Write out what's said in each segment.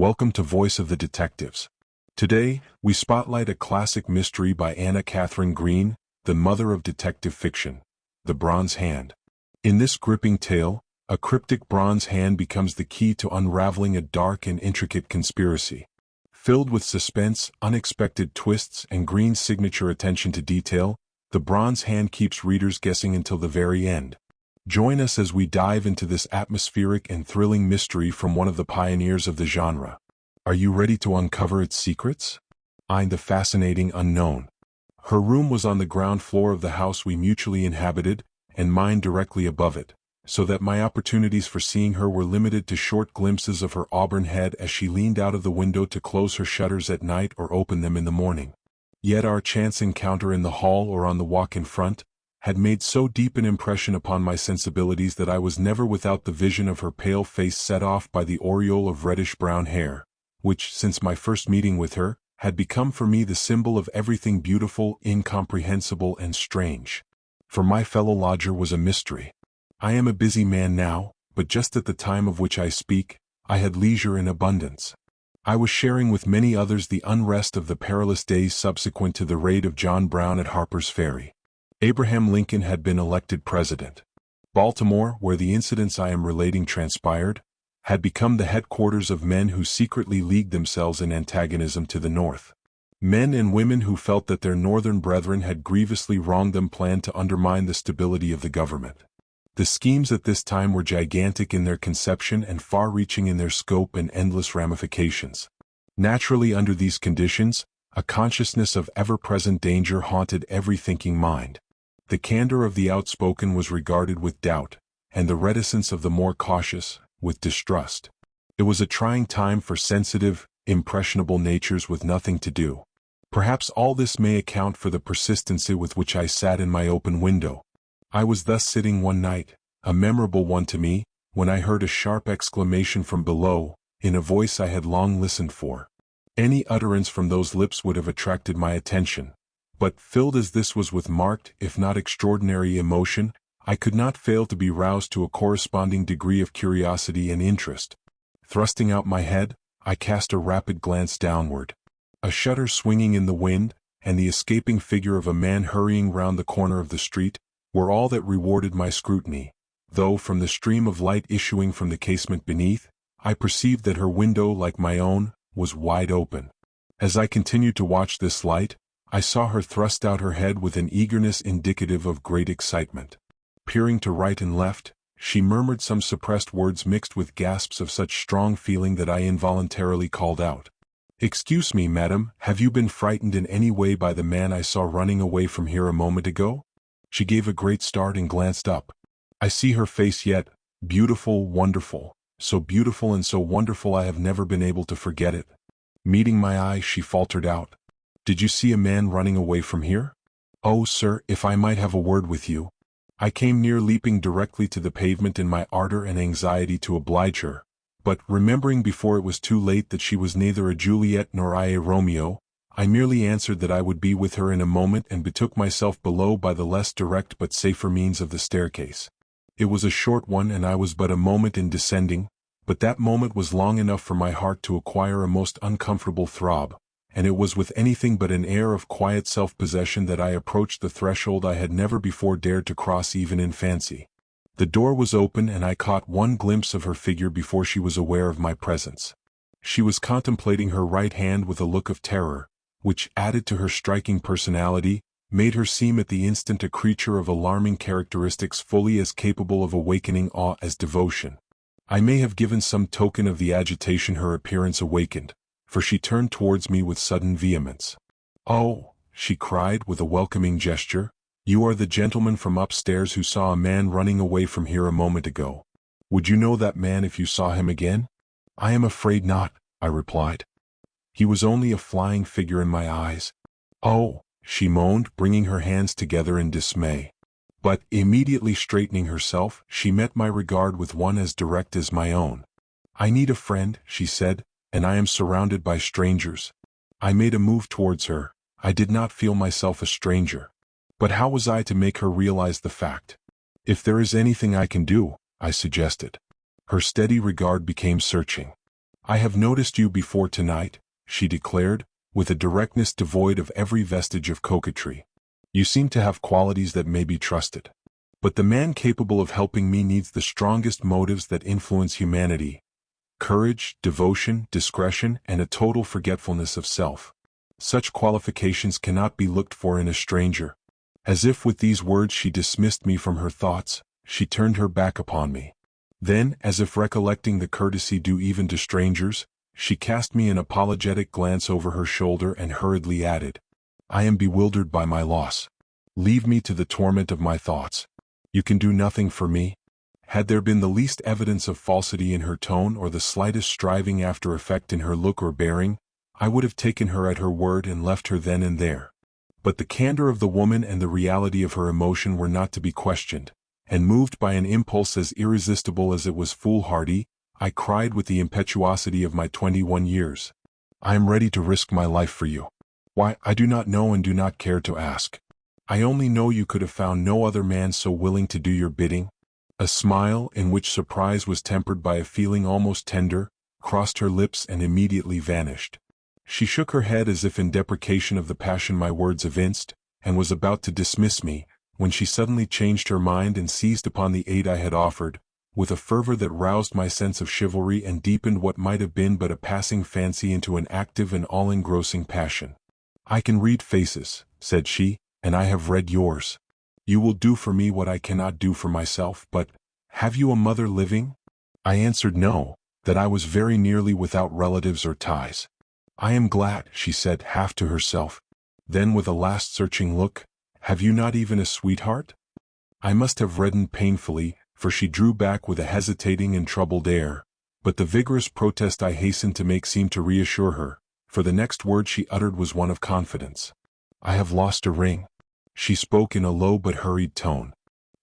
Welcome to Voice of the Detectives. Today, we spotlight a classic mystery by Anna Katharine Green, the mother of detective fiction, The Bronze Hand. In this gripping tale, a cryptic bronze hand becomes the key to unraveling a dark and intricate conspiracy. Filled with suspense, unexpected twists, and Green's signature attention to detail, The Bronze Hand keeps readers guessing until the very end. Join us as we dive into this atmospheric and thrilling mystery from one of the pioneers of the genre. Are you ready to uncover its secrets? The fascinating unknown. Her room was on the ground floor of the house we mutually inhabited, and mine directly above it, so that my opportunities for seeing her were limited to short glimpses of her auburn head as she leaned out of the window to close her shutters at night or open them in the morning. Yet our chance encounter in the hall or on the walk in front had made so deep an impression upon my sensibilities that I was never without the vision of her pale face set off by the aureole of reddish-brown hair, which, since my first meeting with her, had become for me the symbol of everything beautiful, incomprehensible, and strange. For my fellow lodger was a mystery. I am a busy man now, but just at the time of which I speak, I had leisure in abundance. I was sharing with many others the unrest of the perilous days subsequent to the raid of John Brown at Harper's Ferry. Abraham Lincoln had been elected president. Baltimore, where the incidents I am relating transpired, had become the headquarters of men who secretly leagued themselves in antagonism to the North. Men and women who felt that their Northern brethren had grievously wronged them planned to undermine the stability of the government. The schemes at this time were gigantic in their conception and far-reaching in their scope and endless ramifications. Naturally, under these conditions, a consciousness of ever-present danger haunted every thinking mind. The candor of the outspoken was regarded with doubt, and the reticence of the more cautious, with distrust. It was a trying time for sensitive, impressionable natures with nothing to do. Perhaps all this may account for the persistency with which I sat in my open window. I was thus sitting one night, a memorable one to me, when I heard a sharp exclamation from below, in a voice I had long listened for. Any utterance from those lips would have attracted my attention, but filled as this was with marked, if not extraordinary emotion, I could not fail to be roused to a corresponding degree of curiosity and interest. Thrusting out my head, I cast a rapid glance downward. A shutter swinging in the wind, and the escaping figure of a man hurrying round the corner of the street, were all that rewarded my scrutiny, though from the stream of light issuing from the casement beneath, I perceived that her window, like my own, was wide open. As I continued to watch this light, I saw her thrust out her head with an eagerness indicative of great excitement. Peering to right and left, she murmured some suppressed words mixed with gasps of such strong feeling that I involuntarily called out, "Excuse me, madam, have you been frightened in any way by the man I saw running away from here a moment ago?" She gave a great start and glanced up. I see her face yet, beautiful, wonderful, so beautiful and so wonderful I have never been able to forget it. Meeting my eye, she faltered out, "Did you see a man running away from here?" "Oh, sir, if I might have a word with you." I came near leaping directly to the pavement in my ardor and anxiety to oblige her, but remembering before it was too late that she was neither a Juliet nor I a Romeo, I merely answered that I would be with her in a moment and betook myself below by the less direct but safer means of the staircase. It was a short one and I was but a moment in descending, but that moment was long enough for my heart to acquire a most uncomfortable throb, and it was with anything but an air of quiet self-possession that I approached the threshold I had never before dared to cross even in fancy. The door was open and I caught one glimpse of her figure before she was aware of my presence. She was contemplating her right hand with a look of terror, which, added to her striking personality, made her seem at the instant a creature of alarming characteristics fully as capable of awakening awe as devotion. I may have given some token of the agitation her appearance awakened, for she turned towards me with sudden vehemence. "Oh," she cried with a welcoming gesture, "you are the gentleman from upstairs who saw a man running away from here a moment ago. Would you know that man if you saw him again?" "I am afraid not," I replied. "He was only a flying figure in my eyes." "Oh," she moaned, bringing her hands together in dismay. But, immediately straightening herself, she met my regard with one as direct as my own. "I need a friend," she said, "and I am surrounded by strangers." I made a move towards her. I did not feel myself a stranger. But how was I to make her realize the fact? "If there is anything I can do," I suggested. Her steady regard became searching. "I have noticed you before tonight," she declared, with a directness devoid of every vestige of coquetry. "You seem to have qualities that may be trusted. But the man capable of helping me needs the strongest motives that influence humanity: courage, devotion, discretion, and a total forgetfulness of self. Such qualifications cannot be looked for in a stranger." As if with these words she dismissed me from her thoughts, she turned her back upon me. Then, as if recollecting the courtesy due even to strangers, she cast me an apologetic glance over her shoulder and hurriedly added, "I am bewildered by my loss. Leave me to the torment of my thoughts. You can do nothing for me." Had there been the least evidence of falsity in her tone or the slightest striving after effect in her look or bearing, I would have taken her at her word and left her then and there. But the candor of the woman and the reality of her emotion were not to be questioned, and moved by an impulse as irresistible as it was foolhardy, I cried with the impetuosity of my 21 years, "I am ready to risk my life for you. Why, I do not know and do not care to ask. I only know you could have found no other man so willing to do your bidding." A smile, in which surprise was tempered by a feeling almost tender, crossed her lips and immediately vanished. She shook her head as if in deprecation of the passion my words evinced, and was about to dismiss me, when she suddenly changed her mind and seized upon the aid I had offered, with a fervor that roused my sense of chivalry and deepened what might have been but a passing fancy into an active and all-engrossing passion. "I can read faces," said she, "and I have read yours. You will do for me what I cannot do for myself, but have you a mother living?" I answered no, that I was very nearly without relatives or ties. "I am glad," she said, half to herself. Then with a last searching look, "Have you not even a sweetheart?" I must have reddened painfully, for she drew back with a hesitating and troubled air, but the vigorous protest I hastened to make seemed to reassure her, for the next word she uttered was one of confidence. "I have lost a ring." She spoke in a low but hurried tone.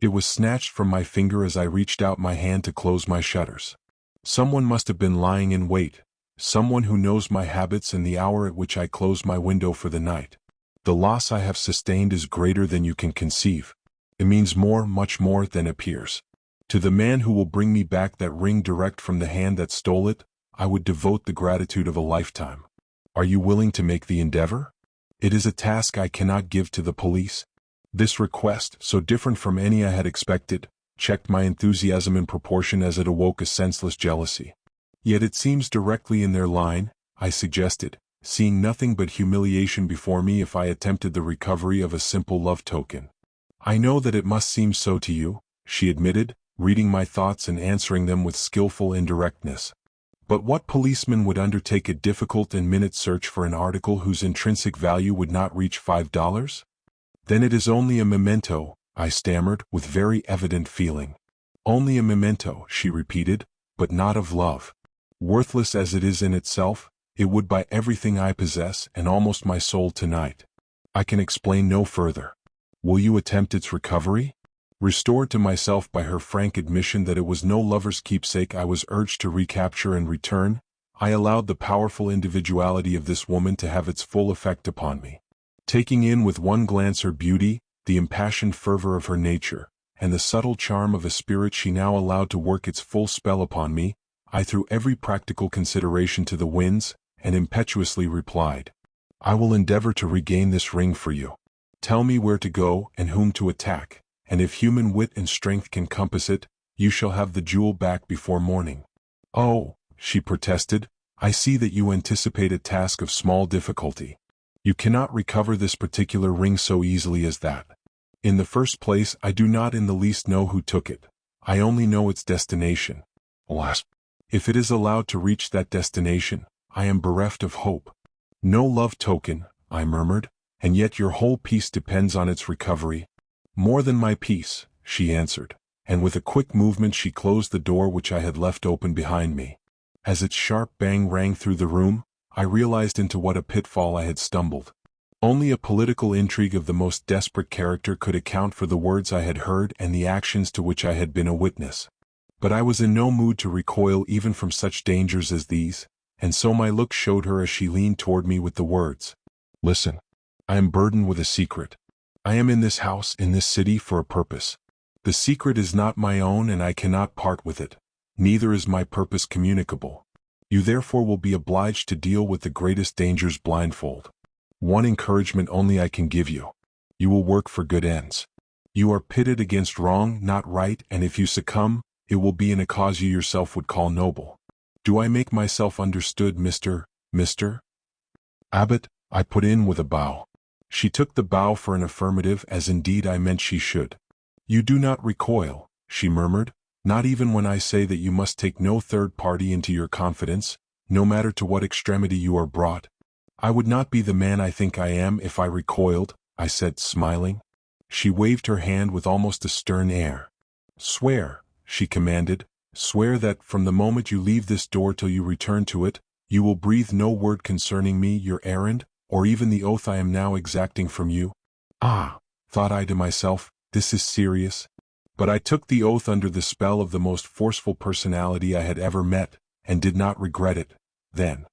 It was snatched from my finger as I reached out my hand to close my shutters. Someone must have been lying in wait, someone who knows my habits and the hour at which I close my window for the night. The loss I have sustained is greater than you can conceive. It means more, much more, than appears. To the man who will bring me back that ring direct from the hand that stole it, I would devote the gratitude of a lifetime. Are you willing to make the endeavor? It is a task I cannot give to the police." This request, so different from any I had expected, checked my enthusiasm in proportion as it awoke a senseless jealousy. "Yet it seems directly in their line," I suggested, seeing nothing but humiliation before me if I attempted the recovery of a simple love token. "I know that it must seem so to you," she admitted, reading my thoughts and answering them with skillful indirectness. "But what policeman would undertake a difficult and minute search for an article whose intrinsic value would not reach $5? "Then it is only a memento," I stammered, with very evident feeling. "Only a memento," she repeated, "but not of love. Worthless as it is in itself, it would buy everything I possess and almost my soul tonight. I can explain no further. Will you attempt its recovery?" Restored to myself by her frank admission that it was no lover's keepsake I was urged to recapture and return, I allowed the powerful individuality of this woman to have its full effect upon me. Taking in with one glance her beauty, the impassioned fervor of her nature, and the subtle charm of a spirit she now allowed to work its full spell upon me, I threw every practical consideration to the winds, and impetuously replied, "I will endeavor to regain this ring for you. Tell me where to go and whom to attack, and if human wit and strength can compass it, you shall have the jewel back before morning." "Oh," she protested, "I see that you anticipate a task of small difficulty. You cannot recover this particular ring so easily as that. In the first place, I do not in the least know who took it. I only know its destination. Alas! If it is allowed to reach that destination, I am bereft of hope." "No love token," I murmured, "and yet your whole peace depends on its recovery." "More than my peace," she answered, and with a quick movement she closed the door which I had left open behind me. As its sharp bang rang through the room, I realized into what a pitfall I had stumbled. Only a political intrigue of the most desperate character could account for the words I had heard and the actions to which I had been a witness. But I was in no mood to recoil even from such dangers as these, and so my look showed her as she leaned toward me with the words, "Listen, I am burdened with a secret. I am in this house, in this city, for a purpose. The secret is not my own and I cannot part with it, neither is my purpose communicable. You therefore will be obliged to deal with the greatest dangers blindfold. One encouragement only I can give you. You will work for good ends. You are pitted against wrong, not right, and if you succumb, it will be in a cause you yourself would call noble. Do I make myself understood, Mr. Abbot? I put in with a bow. She took the bow for an affirmative, as indeed I meant she should. You do not recoil, she murmured, not even when I say that you must take no third party into your confidence, no matter to what extremity you are brought. I would not be the man I think I am if I recoiled, I said, smiling. She waved her hand with almost a stern air. Swear, she commanded, swear that, from the moment you leave this door till you return to it, you will breathe no word concerning me, your errand, or even the oath I am now exacting from you. Ah, thought I to myself, this is serious. But I took the oath under the spell of the most forceful personality I had ever met, and did not regret it, then.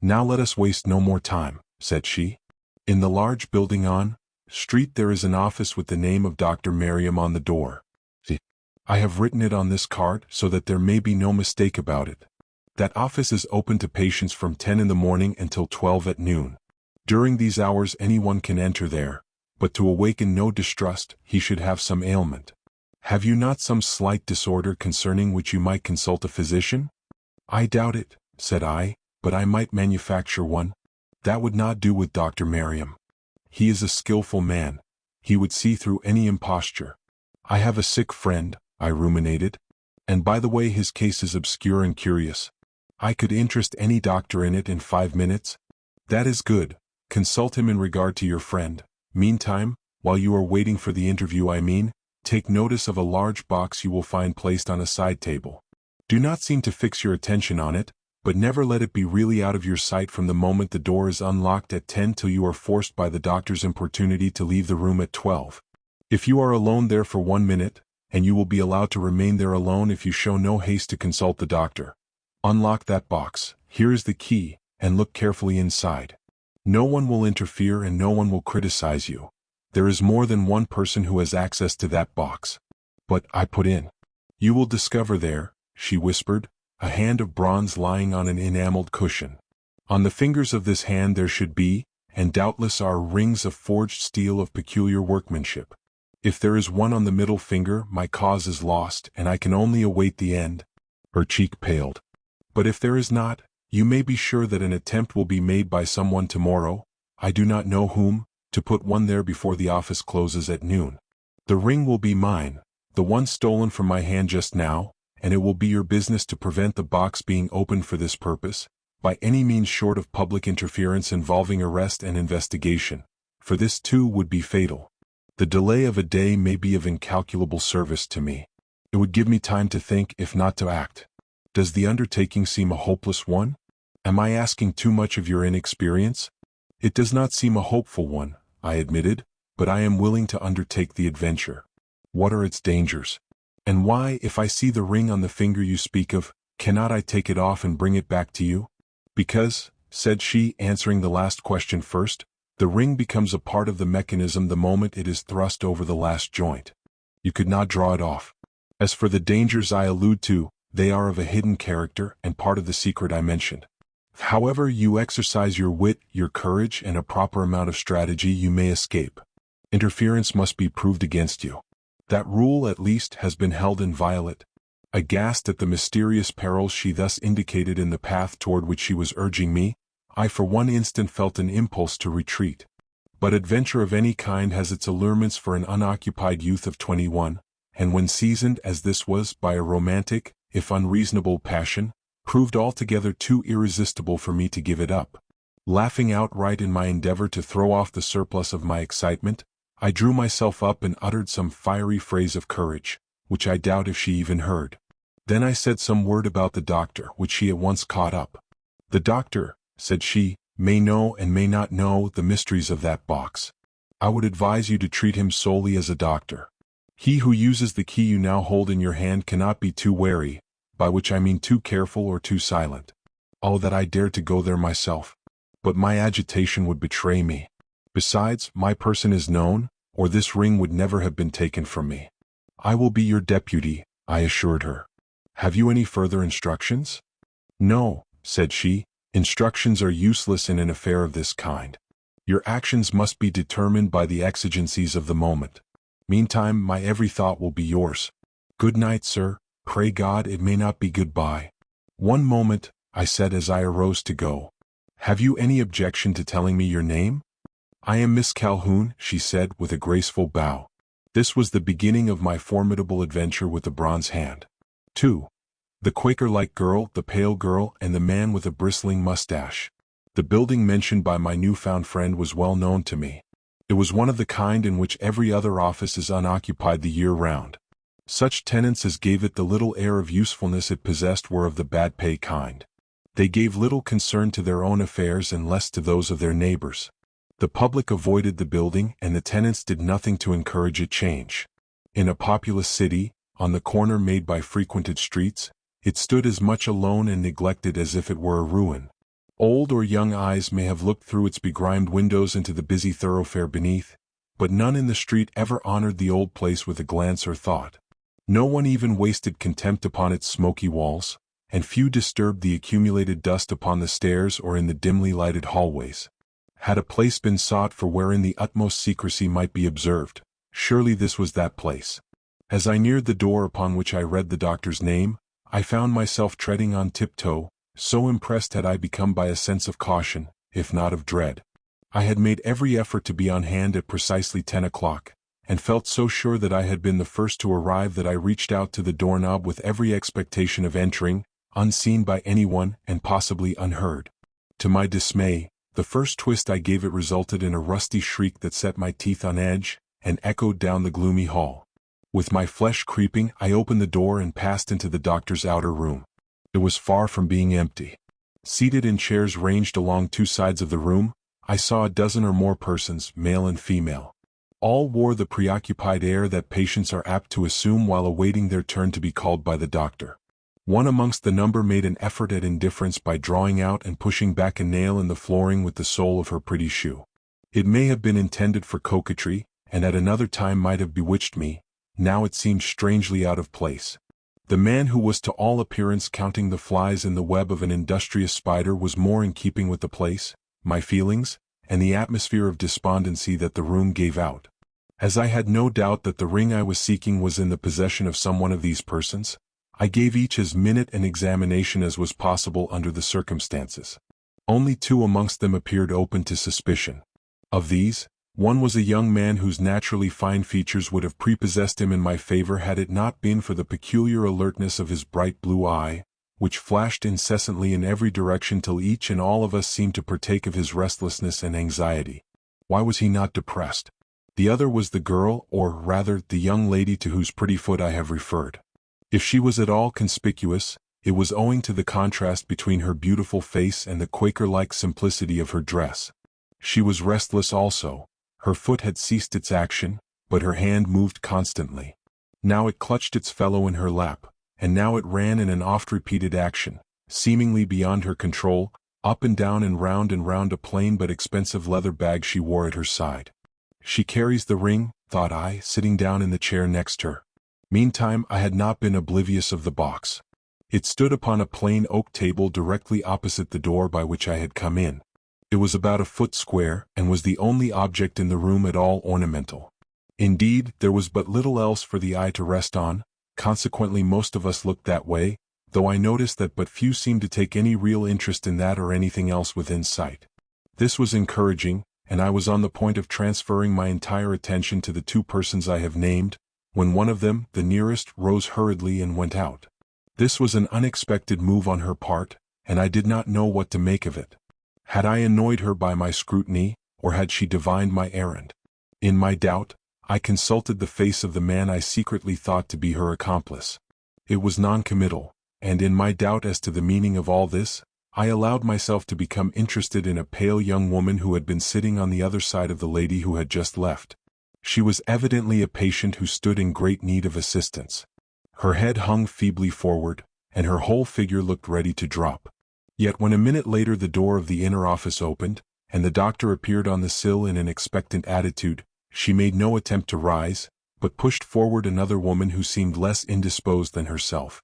Now let us waste no more time, said she. In the large building on street there is an office with the name of Dr. Merriam on the door. I have written it on this card so that there may be no mistake about it. That office is open to patients from 10 in the morning until 12 at noon. During these hours anyone can enter there, but to awaken no distrust, he should have some ailment. Have you not some slight disorder concerning which you might consult a physician? I doubt it, said I, but I might manufacture one. That would not do with Dr. Merriam. He is a skillful man. He would see through any imposture. I have a sick friend, I ruminated. And by the way, his case is obscure and curious. I could interest any doctor in it in 5 minutes. That is good. Consult him in regard to your friend. Meantime, while you are waiting for the interview, take notice of a large box you will find placed on a side table. Do not seem to fix your attention on it, but never let it be really out of your sight from the moment the door is unlocked at 10 till you are forced by the doctor's importunity to leave the room at 12. If you are alone there for 1 minute, and you will be allowed to remain there alone if you show no haste to consult the doctor. Unlock that box, here is the key, and look carefully inside. No one will interfere and no one will criticize you. There is more than one person who has access to that box. But, I put in. You will discover there, she whispered, a hand of bronze lying on an enameled cushion. On the fingers of this hand there should be, and doubtless are, rings of forged steel of peculiar workmanship. If there is one on the middle finger, my cause is lost, and I can only await the end. Her cheek paled. But if there is not, you may be sure that an attempt will be made by someone tomorrow, I do not know whom, to put one there before the office closes at noon. The ring will be mine, the one stolen from my hand just now, and it will be your business to prevent the box being opened for this purpose, by any means short of public interference involving arrest and investigation, for this too would be fatal. The delay of a day may be of incalculable service to me. It would give me time to think, if not to act. Does the undertaking seem a hopeless one? Am I asking too much of your inexperience? It does not seem a hopeful one, I admitted, but I am willing to undertake the adventure. What are its dangers? And why, if I see the ring on the finger you speak of, cannot I take it off and bring it back to you? Because, said she, answering the last question first, the ring becomes a part of the mechanism the moment it is thrust over the last joint. You could not draw it off. As for the dangers I allude to, they are of a hidden character and part of the secret I mentioned. However you exercise your wit, your courage, and a proper amount of strategy, you may escape. Interference must be proved against you. That rule, at least, has been held inviolate. Aghast at the mysterious perils she thus indicated in the path toward which she was urging me, I for one instant felt an impulse to retreat. But adventure of any kind has its allurements for an unoccupied youth of 21, and when seasoned as this was by a romantic, if unreasonable passion, proved altogether too irresistible for me to give it up. Laughing outright in my endeavor to throw off the surplus of my excitement, I drew myself up and uttered some fiery phrase of courage, which I doubt if she even heard. Then I said some word about the doctor, which she at once caught up. The doctor, said she, may know and may not know the mysteries of that box. I would advise you to treat him solely as a doctor. He who uses the key you now hold in your hand cannot be too wary, by which I mean too careful or too silent. Oh, that I dared to go there myself! But my agitation would betray me. Besides, my person is known, or this ring would never have been taken from me. I will be your deputy, I assured her. Have you any further instructions? No, said she. "Instructions are useless in an affair of this kind. Your actions must be determined by the exigencies of the moment. Meantime, my every thought will be yours. Good night, sir. Pray God it may not be goodbye." "One moment," I said as I arose to go. "Have you any objection to telling me your name?" "I am Miss Calhoun," she said with a graceful bow. This was the beginning of my formidable adventure with the bronze hand. 2. The Quaker-like girl, the pale girl, and the man with a bristling mustache. The building mentioned by my newfound friend was well known to me. It was one of the kind in which every other office is unoccupied the year round. Such tenants as gave it the little air of usefulness it possessed were of the bad pay kind. They gave little concern to their own affairs and less to those of their neighbors. The public avoided the building, and the tenants did nothing to encourage a change. In a populous city, on the corner made by frequented streets, it stood as much alone and neglected as if it were a ruin. Old or young eyes may have looked through its begrimed windows into the busy thoroughfare beneath, but none in the street ever honored the old place with a glance or thought. No one even wasted contempt upon its smoky walls, and few disturbed the accumulated dust upon the stairs or in the dimly lighted hallways. Had a place been sought for wherein the utmost secrecy might be observed, surely this was that place. As I neared the door upon which I read the doctor's name, I found myself treading on tiptoe, so impressed had I become by a sense of caution, if not of dread. I had made every effort to be on hand at precisely 10 o'clock, and felt so sure that I had been the first to arrive that I reached out to the doorknob with every expectation of entering, unseen by anyone and possibly unheard. To my dismay, the first twist I gave it resulted in a rusty shriek that set my teeth on edge, and echoed down the gloomy hall. With my flesh creeping, I opened the door and passed into the doctor's outer room. It was far from being empty. Seated in chairs ranged along two sides of the room, I saw a dozen or more persons, male and female. All wore the preoccupied air that patients are apt to assume while awaiting their turn to be called by the doctor. One amongst the number made an effort at indifference by drawing out and pushing back a nail in the flooring with the sole of her pretty shoe. It may have been intended for coquetry, and at another time might have bewitched me. Now it seemed strangely out of place. The man who was to all appearance counting the flies in the web of an industrious spider was more in keeping with the place, my feelings, and the atmosphere of despondency that the room gave out. As I had no doubt that the ring I was seeking was in the possession of some one of these persons, I gave each as minute an examination as was possible under the circumstances. Only two amongst them appeared open to suspicion. Of these, one was a young man whose naturally fine features would have prepossessed him in my favor had it not been for the peculiar alertness of his bright blue eye, which flashed incessantly in every direction till each and all of us seemed to partake of his restlessness and anxiety. Why was he not depressed? The other was the girl, or rather, the young lady to whose pretty foot I have referred. If she was at all conspicuous, it was owing to the contrast between her beautiful face and the Quaker-like simplicity of her dress. She was restless also. Her foot had ceased its action, but her hand moved constantly. Now it clutched its fellow in her lap, and now it ran in an oft-repeated action, seemingly beyond her control, up and down and round a plain but expensive leather bag she wore at her side. She carries the ring, thought I, sitting down in the chair next her. Meantime I had not been oblivious of the box. It stood upon a plain oak table directly opposite the door by which I had come in. It was about a foot square, and was the only object in the room at all ornamental. Indeed, there was but little else for the eye to rest on, consequently most of us looked that way, though I noticed that but few seemed to take any real interest in that or anything else within sight. This was encouraging, and I was on the point of transferring my entire attention to the two persons I have named, when one of them, the nearest, rose hurriedly and went out. This was an unexpected move on her part, and I did not know what to make of it. Had I annoyed her by my scrutiny, or had she divined my errand? In my doubt, I consulted the face of the man I secretly thought to be her accomplice. It was non-committal, and in my doubt as to the meaning of all this, I allowed myself to become interested in a pale young woman who had been sitting on the other side of the lady who had just left. She was evidently a patient who stood in great need of assistance. Her head hung feebly forward, and her whole figure looked ready to drop. Yet when a minute later the door of the inner office opened, and the doctor appeared on the sill in an expectant attitude, she made no attempt to rise, but pushed forward another woman who seemed less indisposed than herself.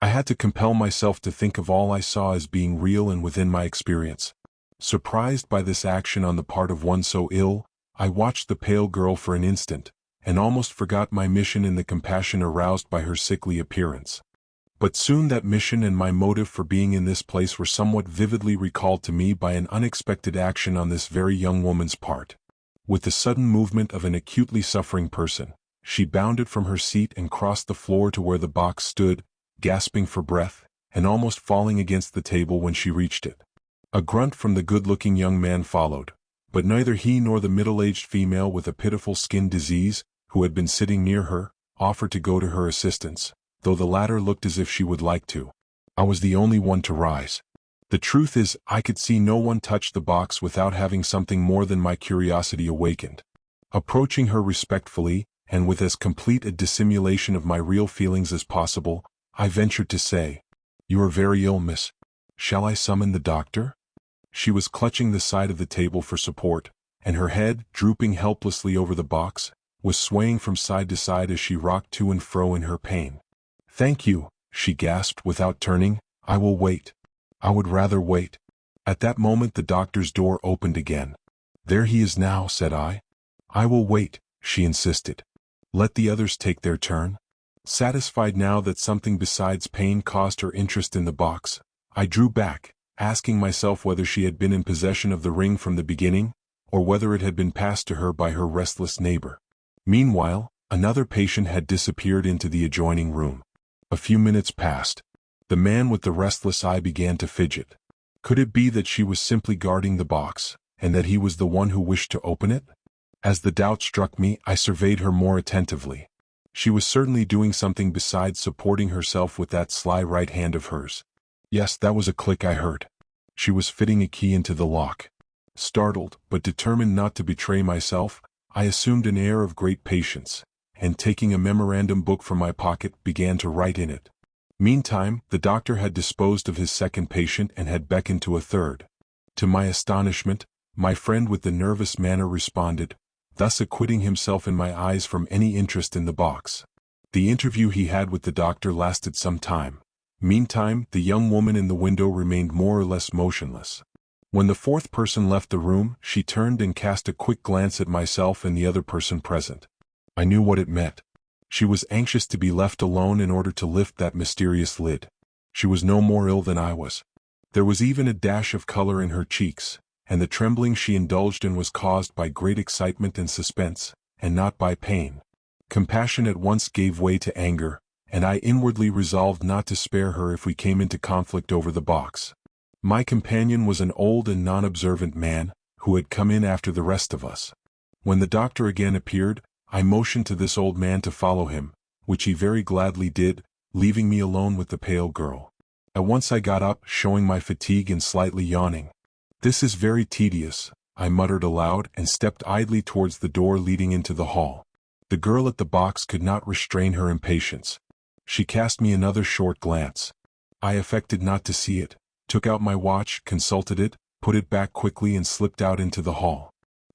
I had to compel myself to think of all I saw as being real and within my experience. Surprised by this action on the part of one so ill, I watched the pale girl for an instant, and almost forgot my mission in the compassion aroused by her sickly appearance. But soon that mission and my motive for being in this place were somewhat vividly recalled to me by an unexpected action on this very young woman's part. With the sudden movement of an acutely suffering person, she bounded from her seat and crossed the floor to where the box stood, gasping for breath, and almost falling against the table when she reached it. A grunt from the good-looking young man followed, but neither he nor the middle-aged female with a pitiful skin disease, who had been sitting near her, offered to go to her assistance, though the latter looked as if she would like to. I was the only one to rise. The truth is, I could see no one touch the box without having something more than my curiosity awakened. Approaching her respectfully, and with as complete a dissimulation of my real feelings as possible, I ventured to say, "You are very ill, miss. Shall I summon the doctor?" She was clutching the side of the table for support, and her head, drooping helplessly over the box, was swaying from side to side as she rocked to and fro in her pain. "Thank you," she gasped without turning. "I will wait. I would rather wait." At that moment the doctor's door opened again. "There he is now," said I. "I will wait," she insisted. "Let the others take their turn." Satisfied now that something besides pain caused her interest in the box, I drew back, asking myself whether she had been in possession of the ring from the beginning, or whether it had been passed to her by her restless neighbor. Meanwhile, another patient had disappeared into the adjoining room. A few minutes passed. The man with the restless eye began to fidget. Could it be that she was simply guarding the box, and that he was the one who wished to open it? As the doubt struck me, I surveyed her more attentively. She was certainly doing something besides supporting herself with that sly right hand of hers. Yes, that was a click I heard. She was fitting a key into the lock. Startled, but determined not to betray myself, I assumed an air of great patience, and taking a memorandum book from my pocket, began to write in it. Meantime, the doctor had disposed of his second patient and had beckoned to a third. To my astonishment, my friend with the nervous manner responded, thus acquitting himself in my eyes from any interest in the box. The interview he had with the doctor lasted some time. Meantime, the young woman in the window remained more or less motionless. When the fourth person left the room, she turned and cast a quick glance at myself and the other person present. I knew what it meant. She was anxious to be left alone in order to lift that mysterious lid. She was no more ill than I was. There was even a dash of color in her cheeks, and the trembling she indulged in was caused by great excitement and suspense, and not by pain. Compassion at once gave way to anger, and I inwardly resolved not to spare her if we came into conflict over the box. My companion was an old and non-observant man, who had come in after the rest of us. When the doctor again appeared, I motioned to this old man to follow him, which he very gladly did, leaving me alone with the pale girl. At once I got up, showing my fatigue and slightly yawning. "This is very tedious," I muttered aloud and stepped idly towards the door leading into the hall. The girl at the box could not restrain her impatience. She cast me another short glance. I affected not to see it, took out my watch, consulted it, put it back quickly and slipped out into the hall.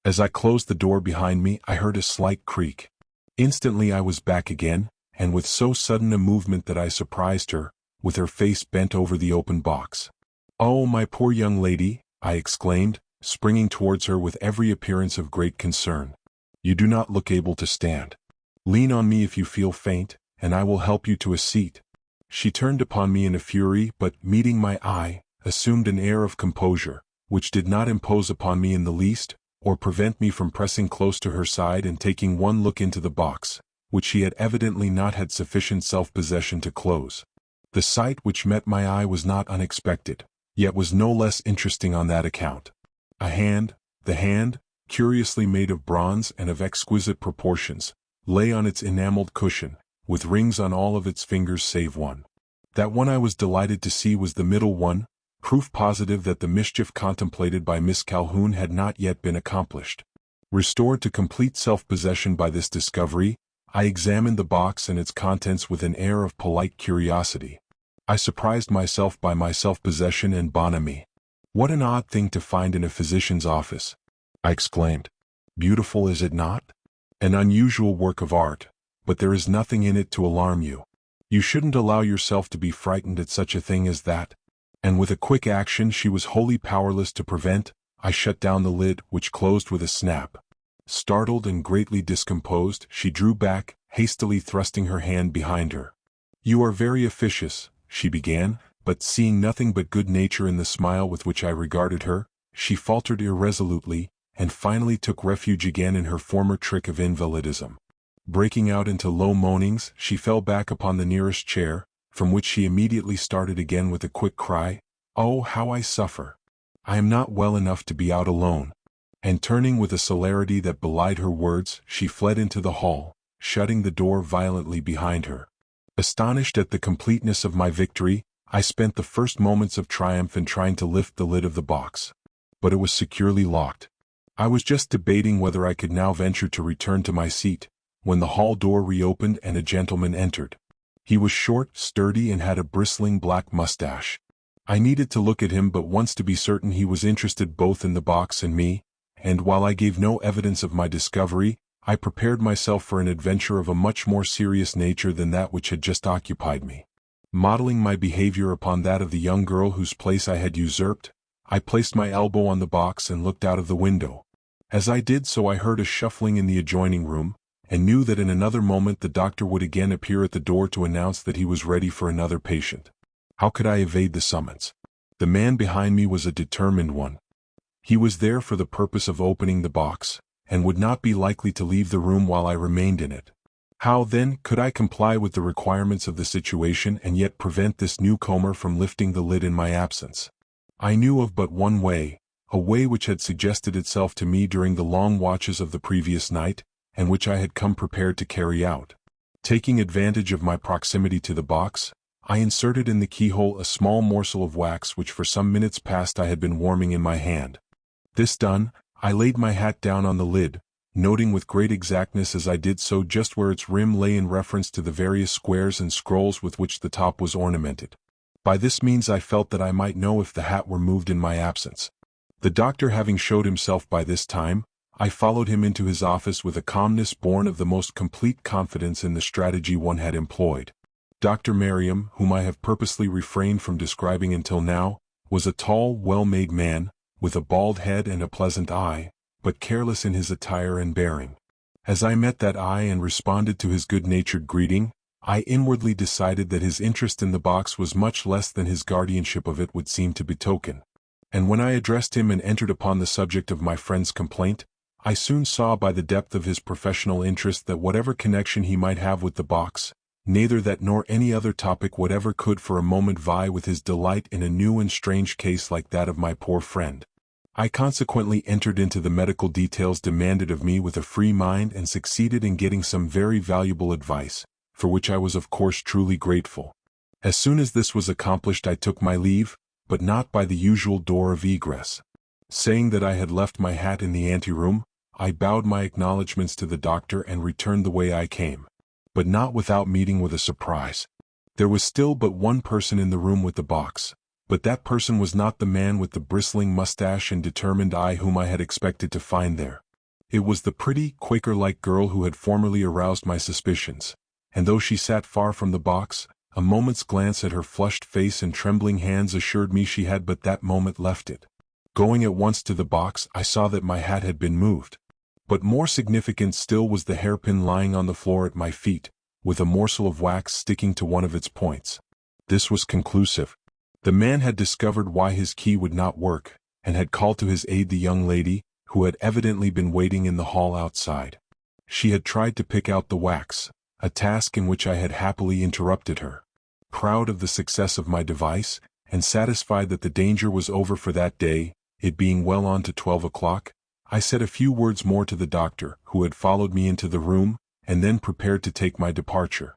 As I closed the door behind me, I heard a slight creak. Instantly I was back again, and with so sudden a movement that I surprised her, with her face bent over the open box. "Oh, my poor young lady," I exclaimed, springing towards her with every appearance of great concern. "You do not look able to stand. Lean on me if you feel faint, and I will help you to a seat." She turned upon me in a fury, but, meeting my eye, assumed an air of composure, which did not impose upon me in the least, or prevent me from pressing close to her side and taking one look into the box, which she had evidently not had sufficient self-possession to close. The sight which met my eye was not unexpected, yet was no less interesting on that account. A hand, the hand, curiously made of bronze and of exquisite proportions, lay on its enameled cushion, with rings on all of its fingers save one. That one I was delighted to see was the middle one, proof positive that the mischief contemplated by Miss Calhoun had not yet been accomplished. Restored to complete self-possession by this discovery, I examined the box and its contents with an air of polite curiosity. I surprised myself by my self-possession and bonhomie. "What an odd thing to find in a physician's office," I exclaimed. "Beautiful, is it not? An unusual work of art, but there is nothing in it to alarm you. You shouldn't allow yourself to be frightened at such a thing as that. And with a quick action she was wholly powerless to prevent, I shut down the lid, which closed with a snap. Startled and greatly discomposed, she drew back, hastily thrusting her hand behind her. "You are very officious," she began, but seeing nothing but good nature in the smile with which I regarded her, she faltered irresolutely, and finally took refuge again in her former trick of invalidism. Breaking out into low moanings, she fell back upon the nearest chair, from which she immediately started again with a quick cry, "Oh, how I suffer! I am not well enough to be out alone." And turning with a celerity that belied her words, she fled into the hall, shutting the door violently behind her. Astonished at the completeness of my victory, I spent the first moments of triumph in trying to lift the lid of the box. But it was securely locked. I was just debating whether I could now venture to return to my seat, when the hall door reopened and a gentleman entered. He was short, sturdy, and had a bristling black mustache. I needed to look at him but once to be certain he was interested both in the box and me, and while I gave no evidence of my discovery, I prepared myself for an adventure of a much more serious nature than that which had just occupied me. Modeling my behavior upon that of the young girl whose place I had usurped, I placed my elbow on the box and looked out of the window. As I did so I heard a shuffling in the adjoining room, and knew that in another moment the doctor would again appear at the door to announce that he was ready for another patient. How could I evade the summons? The man behind me was a determined one. He was there for the purpose of opening the box, and would not be likely to leave the room while I remained in it. How, then, could I comply with the requirements of the situation and yet prevent this newcomer from lifting the lid in my absence? I knew of but one way, a way which had suggested itself to me during the long watches of the previous night, and which I had come prepared to carry out. Taking advantage of my proximity to the box, I inserted in the keyhole a small morsel of wax which for some minutes past I had been warming in my hand. This done, I laid my hat down on the lid, noting with great exactness as I did so just where its rim lay in reference to the various squares and scrolls with which the top was ornamented. By this means I felt that I might know if the hat were moved in my absence. The doctor having showed himself by this time, I followed him into his office with a calmness born of the most complete confidence in the strategy one had employed. Dr. Merriam, whom I have purposely refrained from describing until now, was a tall, well-made man, with a bald head and a pleasant eye, but careless in his attire and bearing. As I met that eye and responded to his good-natured greeting, I inwardly decided that his interest in the box was much less than his guardianship of it would seem to betoken. And when I addressed him and entered upon the subject of my friend's complaint, I soon saw by the depth of his professional interest that whatever connection he might have with the box, neither that nor any other topic whatever could for a moment vie with his delight in a new and strange case like that of my poor friend. I consequently entered into the medical details demanded of me with a free mind and succeeded in getting some very valuable advice, for which I was of course truly grateful. As soon as this was accomplished I took my leave, but not by the usual door of egress. Saying that I had left my hat in the anteroom, I bowed my acknowledgments to the doctor and returned the way I came, but not without meeting with a surprise. There was still but one person in the room with the box, but that person was not the man with the bristling mustache and determined eye whom I had expected to find there. It was the pretty, Quaker-like girl who had formerly aroused my suspicions, and though she sat far from the box, a moment's glance at her flushed face and trembling hands assured me she had but that moment left it. Going at once to the box, I saw that my hat had been moved. But more significant still was the hairpin lying on the floor at my feet, with a morsel of wax sticking to one of its points. This was conclusive. The man had discovered why his key would not work, and had called to his aid the young lady, who had evidently been waiting in the hall outside. She had tried to pick out the wax, a task in which I had happily interrupted her. Proud of the success of my device, and satisfied that the danger was over for that day, it being well on to 12 o'clock, I said a few words more to the doctor, who had followed me into the room, and then prepared to take my departure.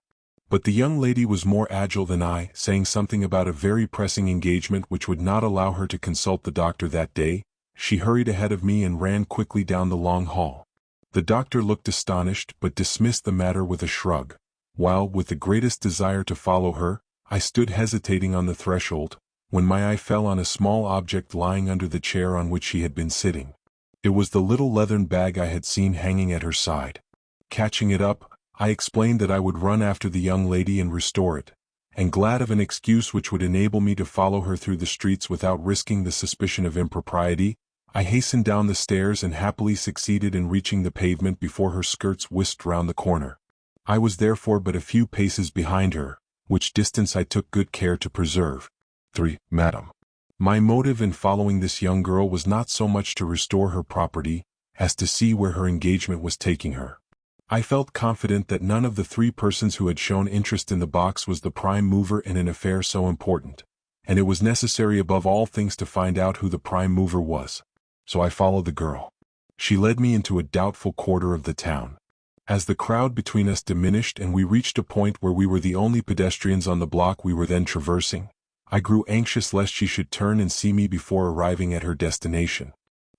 But the young lady was more agile than I, saying something about a very pressing engagement which would not allow her to consult the doctor that day. She hurried ahead of me and ran quickly down the long hall. The doctor looked astonished but dismissed the matter with a shrug, while, with the greatest desire to follow her, I stood hesitating on the threshold, when my eye fell on a small object lying under the chair on which she had been sitting. It was the little leathern bag I had seen hanging at her side. Catching it up, I explained that I would run after the young lady and restore it, and glad of an excuse which would enable me to follow her through the streets without risking the suspicion of impropriety, I hastened down the stairs and happily succeeded in reaching the pavement before her skirts whisked round the corner. I was therefore but a few paces behind her, which distance I took good care to preserve. 3. Madam. My motive in following this young girl was not so much to restore her property, as to see where her engagement was taking her. I felt confident that none of the three persons who had shown interest in the box was the prime mover in an affair so important, and it was necessary above all things to find out who the prime mover was. So I followed the girl. She led me into a doubtful quarter of the town. As the crowd between us diminished and we reached a point where we were the only pedestrians on the block we were then traversing, I grew anxious lest she should turn and see me before arriving at her destination.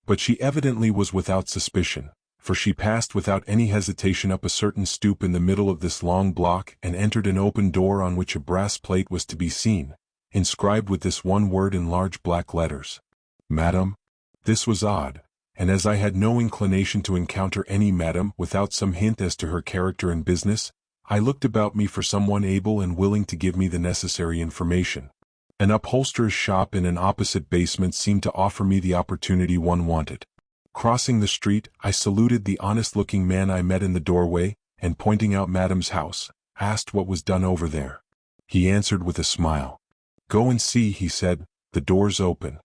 But she evidently was without suspicion, for she passed without any hesitation up a certain stoop in the middle of this long block and entered an open door on which a brass plate was to be seen, inscribed with this one word in large black letters: Madam. This was odd, and as I had no inclination to encounter any madam without some hint as to her character and business, I looked about me for someone able and willing to give me the necessary information. An upholsterer's shop in an opposite basement seemed to offer me the opportunity one wanted. Crossing the street, I saluted the honest-looking man I met in the doorway, and pointing out Madam's house, asked what was done over there. He answered with a smile. Go and see, he said, the door's open.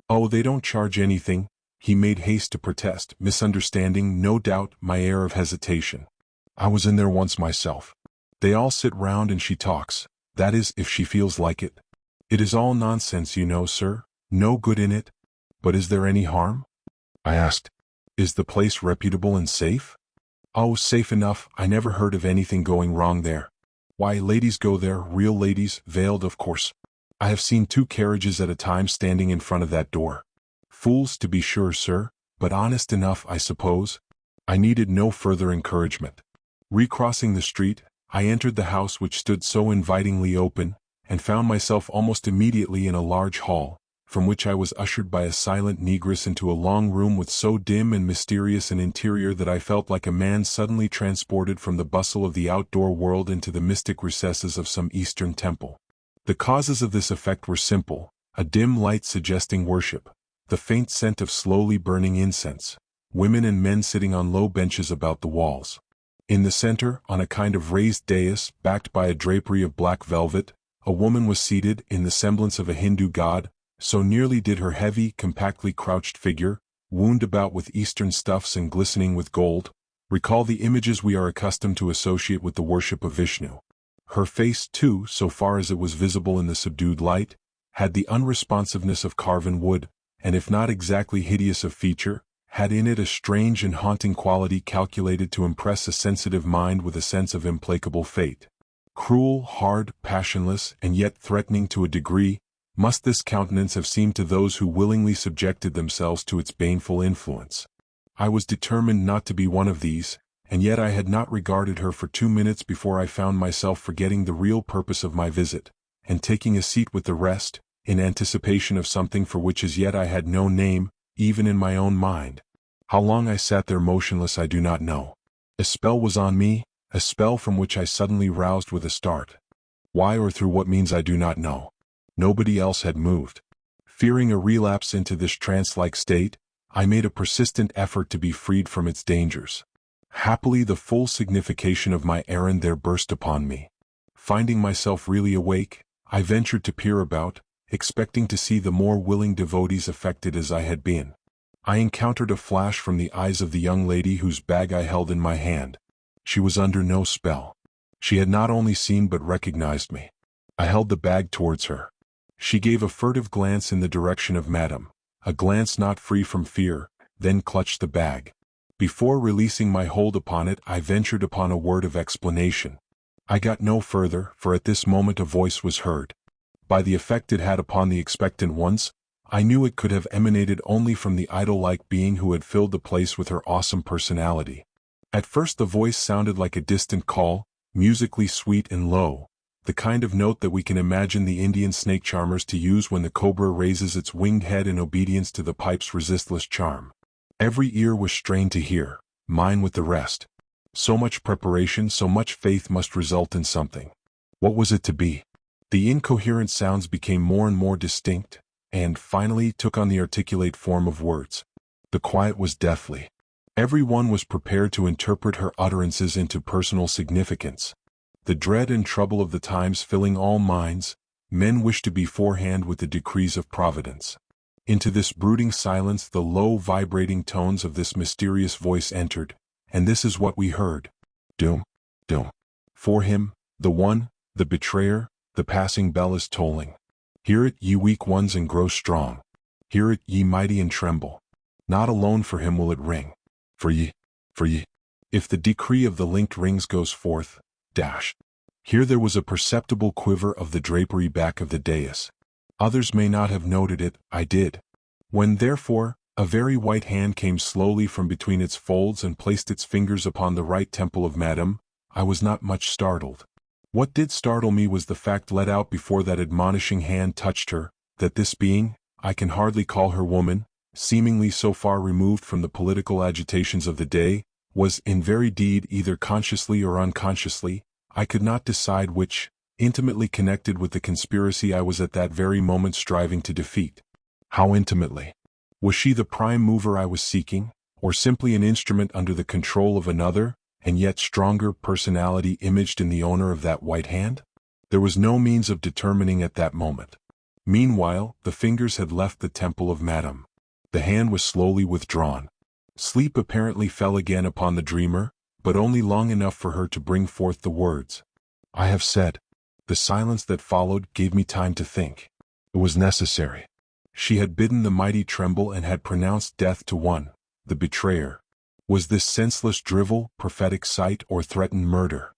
Oh, they don't charge anything, he made haste to protest, misunderstanding, no doubt, my air of hesitation. I was in there once myself. They all sit round and she talks, that is, if she feels like it. It is all nonsense, you know, sir, no good in it. But is there any harm? I asked. Is the place reputable and safe? Oh, safe enough, I never heard of anything going wrong there. Why, ladies go there, real ladies, veiled of course. I have seen 2 carriages at a time standing in front of that door. Fools to be sure, sir, but honest enough, I suppose. I needed no further encouragement. Recrossing the street, I entered the house which stood so invitingly open, and found myself almost immediately in a large hall, from which I was ushered by a silent negress into a long room with so dim and mysterious an interior that I felt like a man suddenly transported from the bustle of the outdoor world into the mystic recesses of some Eastern temple. The causes of this effect were simple: a dim light suggesting worship, the faint scent of slowly burning incense, women and men sitting on low benches about the walls. In the center, on a kind of raised dais, backed by a drapery of black velvet, a woman was seated, in the semblance of a Hindu god, so nearly did her heavy, compactly crouched figure, wound about with Eastern stuffs and glistening with gold, recall the images we are accustomed to associate with the worship of Vishnu. Her face, too, so far as it was visible in the subdued light, had the unresponsiveness of carven wood, and if not exactly hideous of feature, had in it a strange and haunting quality calculated to impress a sensitive mind with a sense of implacable fate. Cruel, hard, passionless, and yet threatening to a degree, must this countenance have seemed to those who willingly subjected themselves to its baneful influence. I was determined not to be one of these, and yet I had not regarded her for 2 minutes before I found myself forgetting the real purpose of my visit, and taking a seat with the rest, in anticipation of something for which as yet I had no name, even in my own mind. How long I sat there motionless I do not know. A spell was on me, a spell from which I suddenly roused with a start. Why or through what means I do not know. Nobody else had moved. Fearing a relapse into this trance-like state, I made a persistent effort to be freed from its dangers. Happily the full signification of my errand there burst upon me. Finding myself really awake, I ventured to peer about, expecting to see the more willing devotees affected as I had been. I encountered a flash from the eyes of the young lady whose bag I held in my hand. She was under no spell. She had not only seen but recognized me. I held the bag towards her. She gave a furtive glance in the direction of Madame, a glance not free from fear, then clutched the bag. Before releasing my hold upon it, I ventured upon a word of explanation. I got no further, for at this moment a voice was heard. By the effect it had upon the expectant ones, I knew it could have emanated only from the idol-like being who had filled the place with her awesome personality. At first the voice sounded like a distant call, musically sweet and low, the kind of note that we can imagine the Indian snake charmers to use when the cobra raises its winged head in obedience to the pipe's resistless charm. Every ear was strained to hear, mine with the rest. So much preparation, so much faith must result in something. What was it to be? The incoherent sounds became more and more distinct, and finally took on the articulate form of words. The quiet was deathly. Everyone was prepared to interpret her utterances into personal significance. The dread and trouble of the times filling all minds, men wished to be beforehand with the decrees of Providence. Into this brooding silence the low vibrating tones of this mysterious voice entered, and this is what we heard. Doom, doom. For him, the one, the betrayer, the passing bell is tolling. Hear it, ye weak ones, and grow strong. Hear it, ye mighty, and tremble. Not alone for him will it ring. For ye. If the decree of the linked rings goes forth, dash. Here there was a perceptible quiver of the drapery back of the dais. Others may not have noted it, I did. When, therefore, a very white hand came slowly from between its folds and placed its fingers upon the right temple of Madame, I was not much startled. What did startle me was the fact let out before that admonishing hand touched her, that this being, I can hardly call her woman, seemingly so far removed from the political agitations of the day, was in very deed either consciously or unconsciously, I could not decide which, intimately connected with the conspiracy I was at that very moment striving to defeat. How intimately? Was she the prime mover I was seeking, or simply an instrument under the control of another, and yet stronger personality imaged in the owner of that white hand? There was no means of determining at that moment. Meanwhile, the fingers had left the temple of Madame. The hand was slowly withdrawn. Sleep apparently fell again upon the dreamer, but only long enough for her to bring forth the words. I have said. The silence that followed gave me time to think. It was necessary. She had bidden the mighty tremble and had pronounced death to one, the betrayer. Was this senseless drivel, prophetic sight, or threatened murder?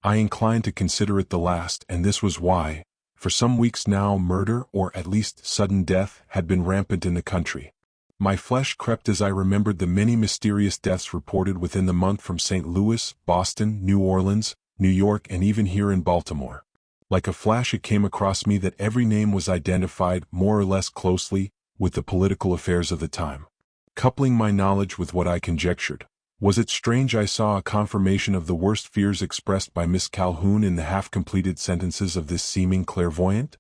I inclined to consider it the last, and this was why, for some weeks now, murder, or at least sudden death, had been rampant in the country. My flesh crept as I remembered the many mysterious deaths reported within the month from St. Louis, Boston, New Orleans, New York, and even here in Baltimore. Like a flash it came across me that every name was identified, more or less closely, with the political affairs of the time. Coupling my knowledge with what I conjectured, was it strange I saw a confirmation of the worst fears expressed by Miss Calhoun in the half-completed sentences of this seeming clairvoyant?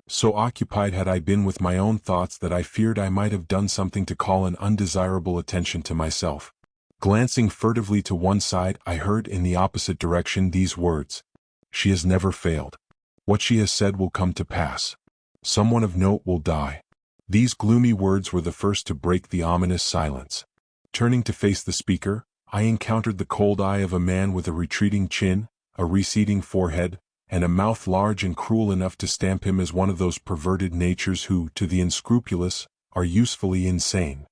So occupied had I been with my own thoughts that I feared I might have done something to call an undesirable attention to myself. Glancing furtively to one side, I heard in the opposite direction these words. She has never failed. What she has said will come to pass. Someone of note will die. These gloomy words were the first to break the ominous silence. Turning to face the speaker, I encountered the cold eye of a man with a retreating chin, a receding forehead, and a mouth large and cruel enough to stamp him as one of those perverted natures who, to the unscrupulous, are usefully insane.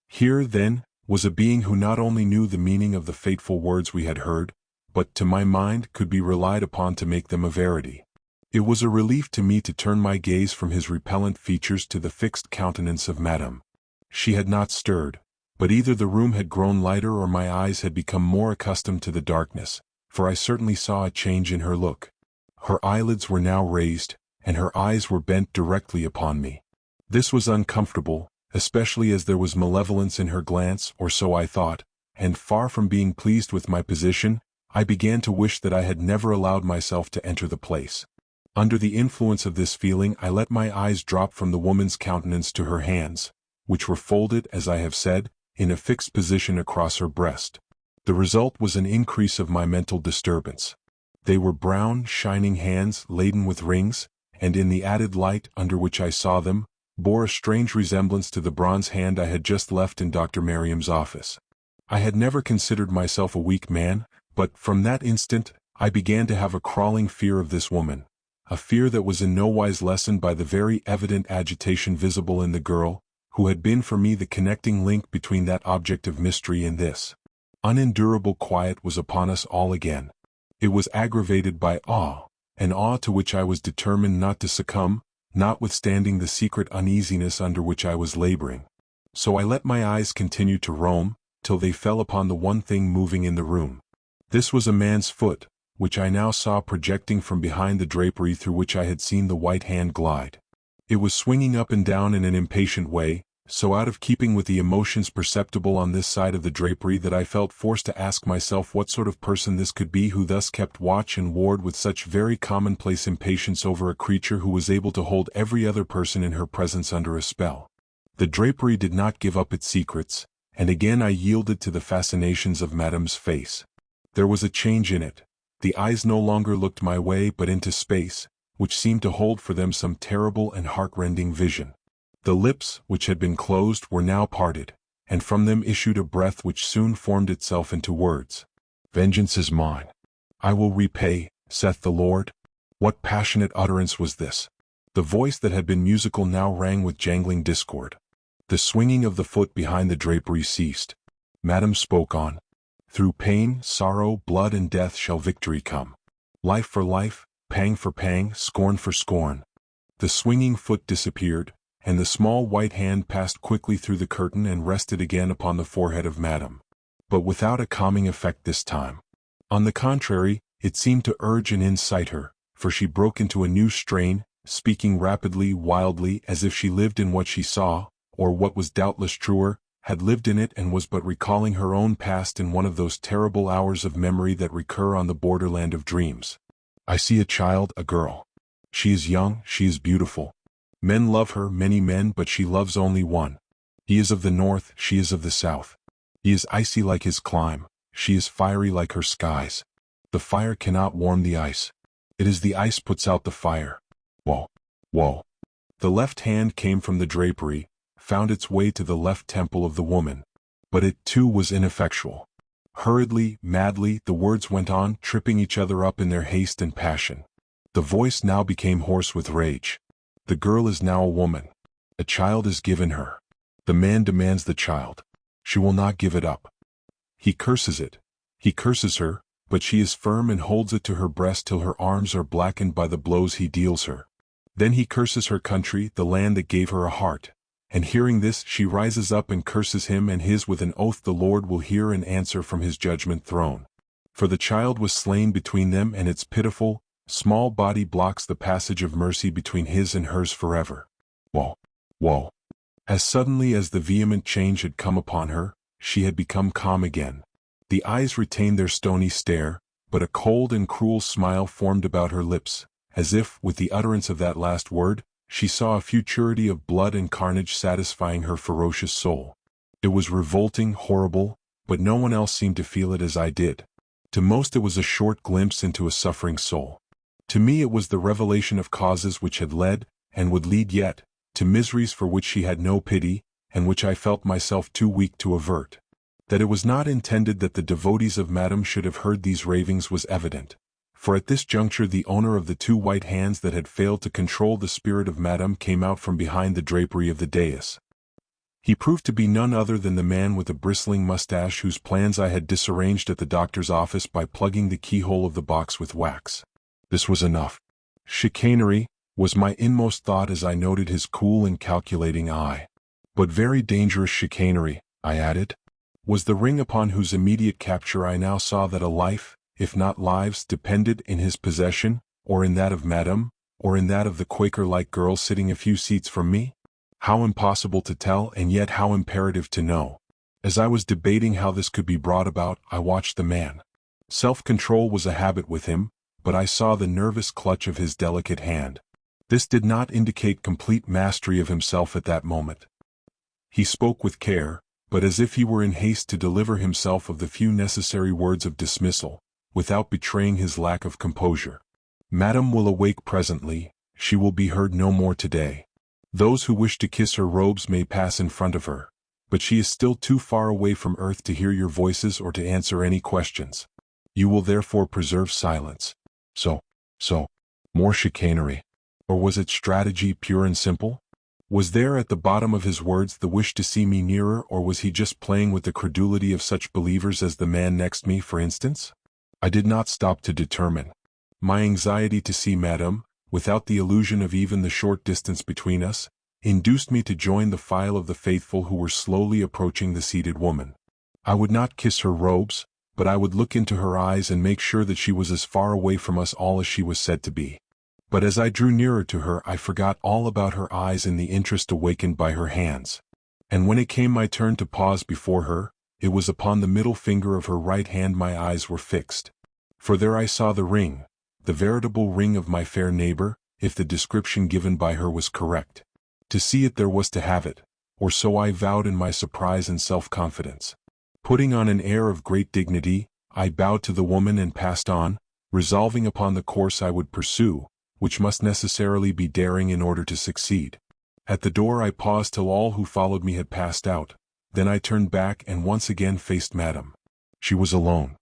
Here, then, was a being who not only knew the meaning of the fateful words we had heard, but, to my mind, could be relied upon to make them a verity. It was a relief to me to turn my gaze from his repellent features to the fixed countenance of Madame. She had not stirred, but either the room had grown lighter or my eyes had become more accustomed to the darkness, for I certainly saw a change in her look. Her eyelids were now raised, and her eyes were bent directly upon me. This was uncomfortable, especially as there was malevolence in her glance, or so I thought, and far from being pleased with my position, I began to wish that I had never allowed myself to enter the place. Under the influence of this feeling I let my eyes drop from the woman's countenance to her hands, which were folded, as I have said, in a fixed position across her breast. The result was an increase of my mental disturbance. They were brown, shining hands laden with rings, and in the added light under which I saw them, bore a strange resemblance to the bronze hand I had just left in Dr. Merriam's office. I had never considered myself a weak man, but from that instant I began to have a crawling fear of this woman, a fear that was in no wise lessened by the very evident agitation visible in the girl, who had been for me the connecting link between that object of mystery and this. Unendurable quiet was upon us all again. It was aggravated by awe, an awe to which I was determined not to succumb, notwithstanding the secret uneasiness under which I was laboring. So I let my eyes continue to roam, till they fell upon the one thing moving in the room. This was a man's foot, which I now saw projecting from behind the drapery through which I had seen the white hand glide. It was swinging up and down in an impatient way, so out of keeping with the emotions perceptible on this side of the drapery that I felt forced to ask myself what sort of person this could be who thus kept watch and ward with such very commonplace impatience over a creature who was able to hold every other person in her presence under a spell. The drapery did not give up its secrets, and again I yielded to the fascinations of Madame's face. There was a change in it. The eyes no longer looked my way but into space, which seemed to hold for them some terrible and heart-rending vision. The lips, which had been closed, were now parted, and from them issued a breath which soon formed itself into words. "Vengeance is mine. I will repay, saith the Lord." What passionate utterance was this? The voice that had been musical now rang with jangling discord. The swinging of the foot behind the drapery ceased. Madame spoke on. "Through pain, sorrow, blood and death shall victory come. Life for life, pang for pang, scorn for scorn." The swinging foot disappeared, and the small white hand passed quickly through the curtain and rested again upon the forehead of Madame. But without a calming effect this time. On the contrary, it seemed to urge and incite her, for she broke into a new strain, speaking rapidly, wildly, as if she lived in what she saw, or what was doubtless truer, had lived in it and was but recalling her own past in one of those terrible hours of memory that recur on the borderland of dreams. "I see a child, a girl. She is young, she is beautiful. Men love her, many men, but she loves only one. He is of the north, she is of the south. He is icy like his clime, she is fiery like her skies. The fire cannot warm the ice. It is the ice puts out the fire. Woe! Woe!" The left hand came from the drapery, found its way to the left temple of the woman. But it too was ineffectual. Hurriedly, madly, the words went on, tripping each other up in their haste and passion. The voice now became hoarse with rage. "The girl is now a woman. A child is given her. The man demands the child. She will not give it up. He curses it. He curses her, but she is firm and holds it to her breast till her arms are blackened by the blows he deals her. Then he curses her country, the land that gave her a heart. And hearing this, she rises up and curses him and his with an oath the Lord will hear and answer from his judgment throne. For the child was slain between them, and its pitiful, small body blocks the passage of mercy between his and hers forever. Woe! Woe!" As suddenly as the vehement change had come upon her, she had become calm again. The eyes retained their stony stare, but a cold and cruel smile formed about her lips, as if, with the utterance of that last word, she saw a futurity of blood and carnage satisfying her ferocious soul. It was revolting, horrible, but no one else seemed to feel it as I did. To most it was a short glimpse into a suffering soul. To me it was the revelation of causes which had led, and would lead yet, to miseries for which she had no pity, and which I felt myself too weak to avert. That it was not intended that the devotees of Madame should have heard these ravings was evident, for at this juncture the owner of the two white hands that had failed to control the spirit of Madame came out from behind the drapery of the dais. He proved to be none other than the man with the bristling mustache whose plans I had disarranged at the doctor's office by plugging the keyhole of the box with wax. This was enough. Chicanery was my inmost thought as I noted his cool and calculating eye. But very dangerous chicanery, I added, was the ring upon whose immediate capture I now saw that a life, if not lives, depended in his possession, or in that of Madame, or in that of the Quaker-like girl sitting a few seats from me. How impossible to tell, and yet how imperative to know. As I was debating how this could be brought about, I watched the man. Self-control was a habit with him, but I saw the nervous clutch of his delicate hand. This did not indicate complete mastery of himself at that moment. He spoke with care, but as if he were in haste to deliver himself of the few necessary words of dismissal, without betraying his lack of composure. "Madame will awake presently, she will be heard no more today. Those who wish to kiss her robes may pass in front of her, but she is still too far away from earth to hear your voices or to answer any questions. You will therefore preserve silence." So, more chicanery. Or was it strategy pure and simple? Was there at the bottom of his words the wish to see me nearer, or was he just playing with the credulity of such believers as the man next me, for instance? I did not stop to determine. My anxiety to see Madame, without the illusion of even the short distance between us, induced me to join the file of the faithful who were slowly approaching the seated woman. I would not kiss her robes, but I would look into her eyes and make sure that she was as far away from us all as she was said to be. But as I drew nearer to her, I forgot all about her eyes in the interest awakened by her hands. And when it came my turn to pause before her, it was upon the middle finger of her right hand my eyes were fixed. For there I saw the ring, the veritable ring of my fair neighbor, if the description given by her was correct. To see it there was to have it, or so I vowed in my surprise and self-confidence. Putting on an air of great dignity, I bowed to the woman and passed on, resolving upon the course I would pursue, which must necessarily be daring in order to succeed. At the door I paused till all who followed me had passed out, then I turned back and once again faced Madame. She was alone.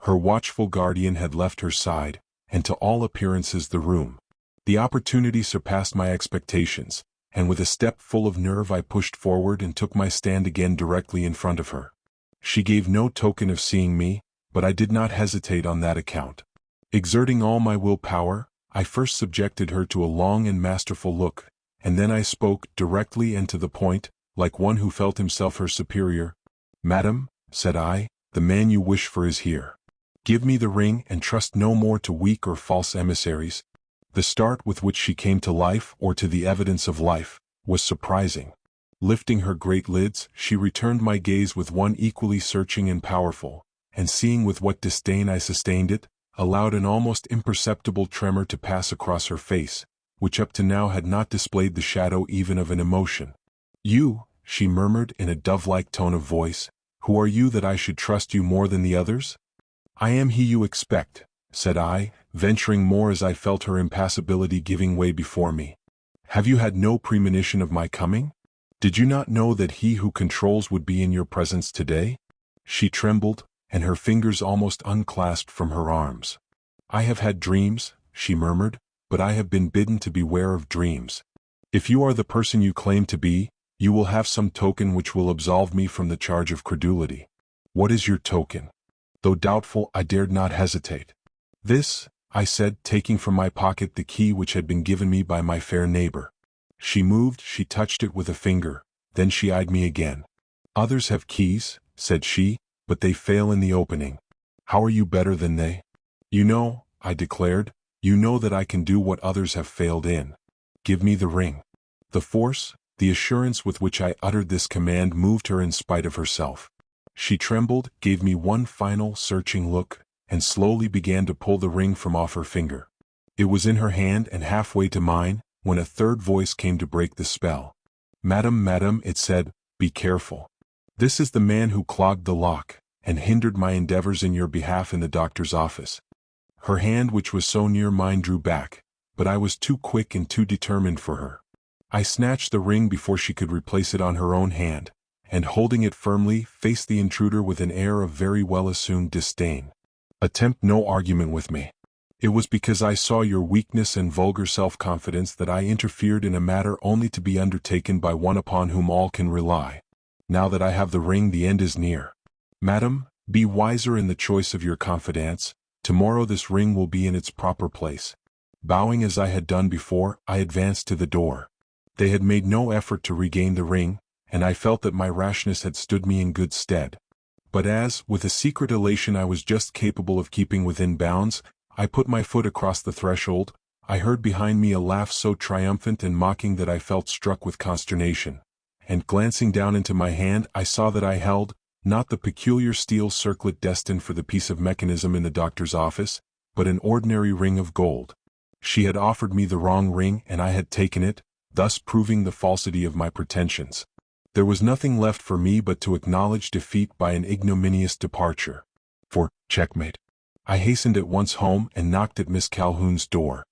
Her watchful guardian had left her side, and to all appearances the room. The opportunity surpassed my expectations, and with a step full of nerve I pushed forward and took my stand again directly in front of her. She gave no token of seeing me, but I did not hesitate on that account. Exerting all my will-power, I first subjected her to a long and masterful look, and then I spoke directly and to the point, like one who felt himself her superior. "Madam," said I, "the man you wish for is here. Give me the ring and trust no more to weak or false emissaries." The start with which she came to life, or to the evidence of life, was surprising. Lifting her great lids, she returned my gaze with one equally searching and powerful, and seeing with what disdain I sustained it, allowed an almost imperceptible tremor to pass across her face, which up to now had not displayed the shadow even of an emotion. "You," she murmured in a dove-like tone of voice, "who are you that I should trust you more than the others?" "I am he you expect," said I, venturing more as I felt her impassibility giving way before me. "Have you had no premonition of my coming? Did you not know that he who controls would be in your presence today?" She trembled, and her fingers almost unclasped from her arms. "I have had dreams," she murmured, "but I have been bidden to beware of dreams. If you are the person you claim to be, you will have some token which will absolve me from the charge of credulity." "What is your token?" Though doubtful, I dared not hesitate. "This," I said, taking from my pocket the key which had been given me by my fair neighbor. She moved, she touched it with a finger, then she eyed me again. "Others have keys," said she, "but they fail in the opening. How are you better than they?" "You know," I declared, "you know that I can do what others have failed in. Give me the ring." The force, the assurance with which I uttered this command moved her in spite of herself. She trembled, gave me one final, searching look, and slowly began to pull the ring from off her finger. It was in her hand and halfway to mine, when a third voice came to break the spell. "Madam, madam," it said, "be careful. This is the man who clogged the lock, and hindered my endeavors in your behalf in the doctor's office." Her hand which was so near mine drew back, but I was too quick and too determined for her. I snatched the ring before she could replace it on her own hand, and holding it firmly, faced the intruder with an air of very well-assumed disdain. "Attempt no argument with me. It was because I saw your weakness and vulgar self-confidence that I interfered in a matter only to be undertaken by one upon whom all can rely. Now that I have the ring, the end is near. Madam, be wiser in the choice of your confidants. Tomorrow this ring will be in its proper place." Bowing as I had done before, I advanced to the door. They had made no effort to regain the ring, and I felt that my rashness had stood me in good stead. But as, with a secret elation I was just capable of keeping within bounds, I put my foot across the threshold, I heard behind me a laugh so triumphant and mocking that I felt struck with consternation, and glancing down into my hand I saw that I held, not the peculiar steel circlet destined for the piece of mechanism in the doctor's office, but an ordinary ring of gold. She had offered me the wrong ring and I had taken it, thus proving the falsity of my pretensions. There was nothing left for me but to acknowledge defeat by an ignominious departure. For, checkmate. I hastened at once home and knocked at Miss Calhoun's door.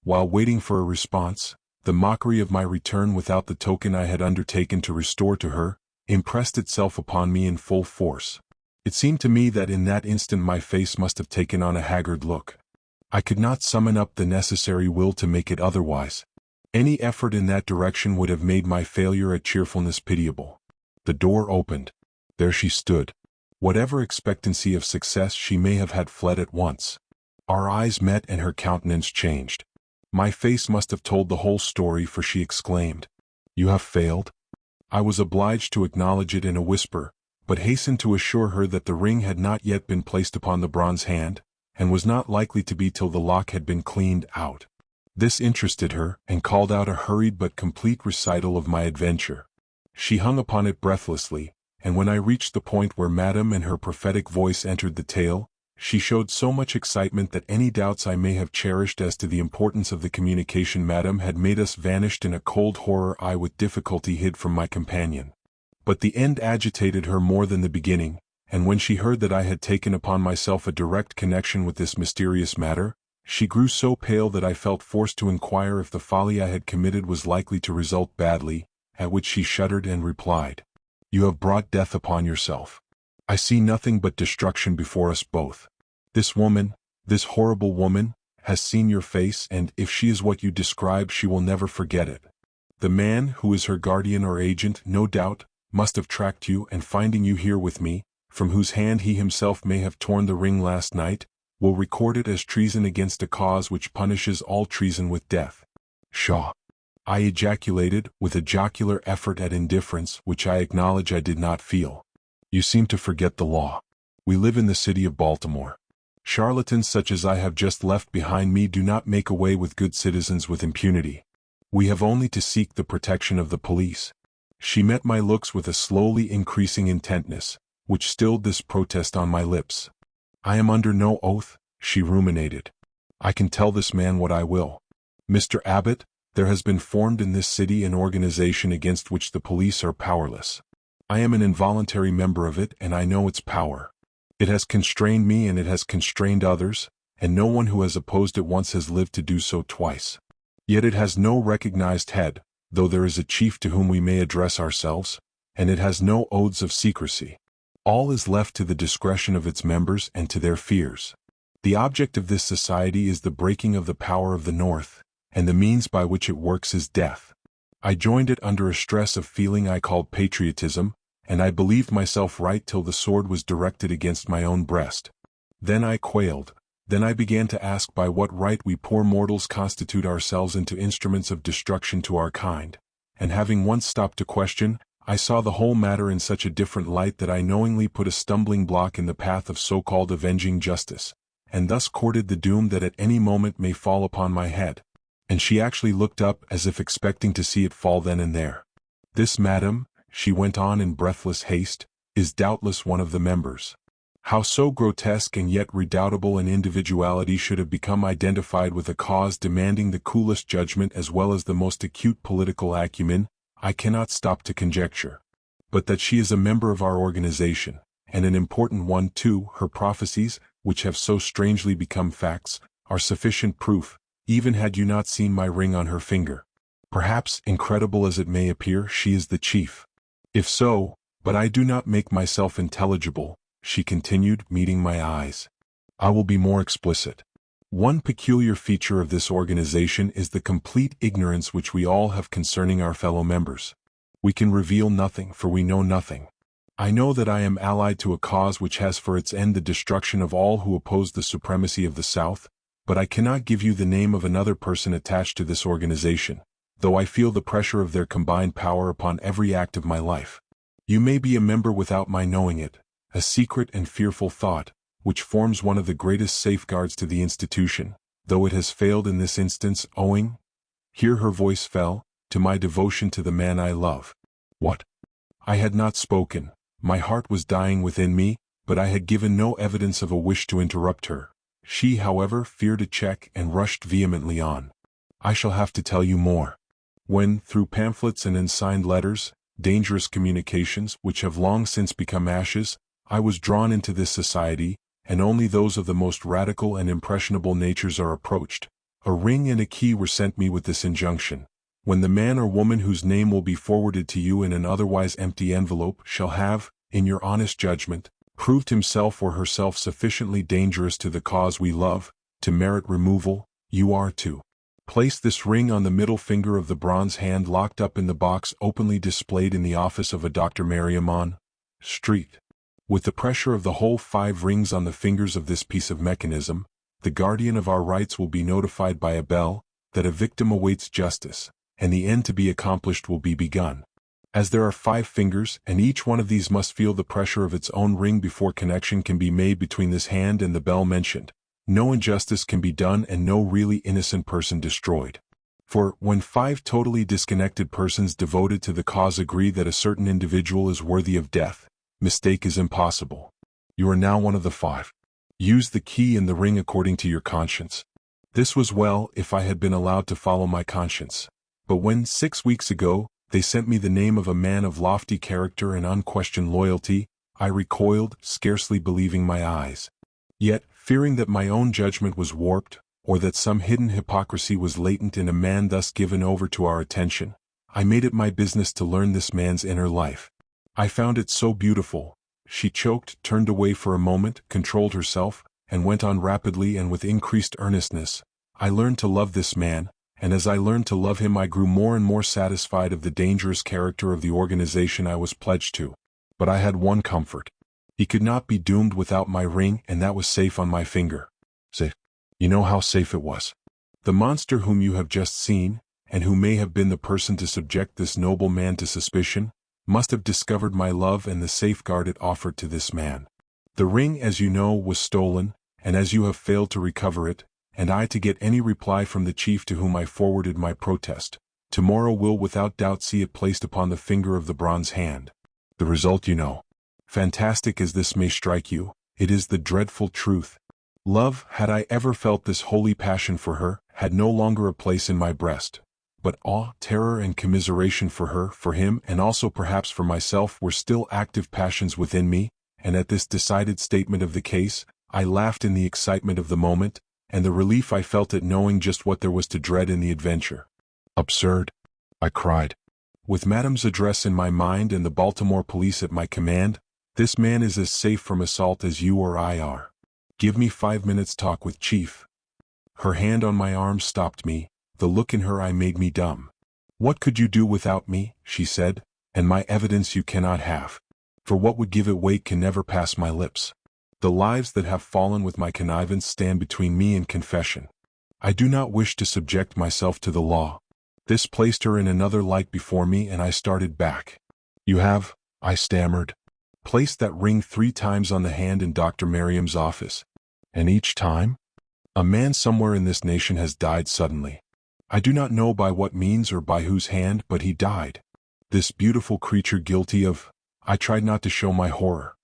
While waiting for a response, the mockery of my return without the token I had undertaken to restore to her, impressed itself upon me in full force. It seemed to me that in that instant my face must have taken on a haggard look. I could not summon up the necessary will to make it otherwise. Any effort in that direction would have made my failure at cheerfulness pitiable. The door opened. There she stood. Whatever expectancy of success she may have had fled at once. Our eyes met and her countenance changed. My face must have told the whole story, for she exclaimed, "You have failed?" I was obliged to acknowledge it in a whisper, but hastened to assure her that the ring had not yet been placed upon the bronze hand, and was not likely to be till the lock had been cleaned out. This interested her, and called out a hurried but complete recital of my adventure. She hung upon it breathlessly, and when I reached the point where Madame and her prophetic voice entered the tale, she showed so much excitement that any doubts I may have cherished as to the importance of the communication Madame had made us vanished in a cold horror I with difficulty hid from my companion. But the end agitated her more than the beginning, and when she heard that I had taken upon myself a direct connection with this mysterious matter, she grew so pale that I felt forced to inquire if the folly I had committed was likely to result badly, at which she shuddered and replied, "You have brought death upon yourself. I see nothing but destruction before us both. This woman, this horrible woman, has seen your face, and if she is what you describe, she will never forget it. The man, who is her guardian or agent, no doubt, must have tracked you, and finding you here with me, from whose hand he himself may have torn the ring last night, will record it as treason against a cause which punishes all treason with death." "Pshaw!" I ejaculated, with a jocular effort at indifference which I acknowledge I did not feel. "You seem to forget the law. We live in the city of Baltimore. Charlatans such as I have just left behind me do not make away with good citizens with impunity. We have only to seek the protection of the police." She met my looks with a slowly increasing intentness, which stilled this protest on my lips. "I am under no oath," she ruminated. "I can tell this man what I will. Mr. Abbott, there has been formed in this city an organization against which the police are powerless. I am an involuntary member of it, and I know its power. It has constrained me and it has constrained others, and no one who has opposed it once has lived to do so twice. Yet it has no recognized head, though there is a chief to whom we may address ourselves, and it has no oaths of secrecy. All is left to the discretion of its members and to their fears. The object of this society is the breaking of the power of the North, and the means by which it works is death. I joined it under a stress of feeling I called patriotism, and I believed myself right till the sword was directed against my own breast. Then I quailed. Then I began to ask by what right we poor mortals constitute ourselves into instruments of destruction to our kind, and having once stopped to question, I saw the whole matter in such a different light that I knowingly put a stumbling block in the path of so-called avenging justice, and thus courted the doom that at any moment may fall upon my head. And she actually looked up as if expecting to see it fall then and there. "This, madam," she went on in breathless haste, "is doubtless one of the members." How so grotesque and yet redoubtable an individuality should have become identified with a cause demanding the coolest judgment as well as the most acute political acumen, I cannot stop to conjecture. But that she is a member of our organization, and an important one too, her prophecies, which have so strangely become facts, are sufficient proof, even had you not seen my ring on her finger. Perhaps, incredible as it may appear, she is the chief. If so, but I do not make myself intelligible, she continued, meeting my eyes. I will be more explicit. One peculiar feature of this organization is the complete ignorance which we all have concerning our fellow members. We can reveal nothing, for we know nothing. I know that I am allied to a cause which has for its end the destruction of all who oppose the supremacy of the South, but I cannot give you the name of another person attached to this organization, though I feel the pressure of their combined power upon every act of my life. You may be a member without my knowing it, a secret and fearful thought, which forms one of the greatest safeguards to the institution, though it has failed in this instance owing, here her voice fell, to my devotion to the man I love. What? I had not spoken, my heart was dying within me, but I had given no evidence of a wish to interrupt her. She, however, feared a check and rushed vehemently on. I shall have to tell you more. When, through pamphlets and unsigned letters, dangerous communications, which have long since become ashes, I was drawn into this society, and only those of the most radical and impressionable natures are approached, a ring and a key were sent me with this injunction. When the man or woman whose name will be forwarded to you in an otherwise empty envelope shall have, in your honest judgment, proved himself or herself sufficiently dangerous to the cause we love, to merit removal, you are to place this ring on the middle finger of the bronze hand locked up in the box openly displayed in the office of a Dr. Merriam on Street. With the pressure of the whole 5 rings on the fingers of this piece of mechanism, the guardian of our rights will be notified by a bell that a victim awaits justice, and the end to be accomplished will be begun. As there are 5 fingers, and each one of these must feel the pressure of its own ring before connection can be made between this hand and the bell mentioned, no injustice can be done and no really innocent person destroyed. For, when 5 totally disconnected persons devoted to the cause agree that a certain individual is worthy of death, mistake is impossible. You are now one of the 5. Use the key and the ring according to your conscience. This was well if I had been allowed to follow my conscience. But when, 6 weeks ago, they sent me the name of a man of lofty character and unquestioned loyalty, I recoiled, scarcely believing my eyes. Yet, fearing that my own judgment was warped, or that some hidden hypocrisy was latent in a man thus given over to our attention, I made it my business to learn this man's inner life. I found it so beautiful. She choked, turned away for a moment, controlled herself, and went on rapidly and with increased earnestness. I learned to love this man, and as I learned to love him I grew more and more satisfied of the dangerous character of the organization I was pledged to. But I had one comfort. He could not be doomed without my ring, and that was safe on my finger. Safe. You know how safe it was. The monster whom you have just seen, and who may have been the person to subject this noble man to suspicion, must have discovered my love and the safeguard it offered to this man. The ring, as you know, was stolen, and as you have failed to recover it, and I to get any reply from the chief to whom I forwarded my protest, tomorrow will without doubt see it placed upon the finger of the bronze hand. The result you know. Fantastic as this may strike you, it is the dreadful truth. Love, had I ever felt this holy passion for her, had no longer a place in my breast. But awe, terror and commiseration for her, for him, and also perhaps for myself were still active passions within me, and at this decided statement of the case, I laughed in the excitement of the moment, and the relief I felt at knowing just what there was to dread in the adventure. Absurd! I cried. With Madame's address in my mind and the Baltimore police at my command, this man is as safe from assault as you or I are. Give me 5 minutes' talk with Chief. Her hand on my arm stopped me, the look in her eye made me dumb. What could you do without me, she said, and my evidence you cannot have. For what would give it weight can never pass my lips. The lives that have fallen with my connivance stand between me and confession. I do not wish to subject myself to the law. This placed her in another light before me and I started back. You have, I stammered, placed that ring 3 times on the hand in Dr. Merriam's office. And each time? A man somewhere in this nation has died suddenly. I do not know by what means or by whose hand, but he died. This beautiful creature guilty of... I tried not to show my horror.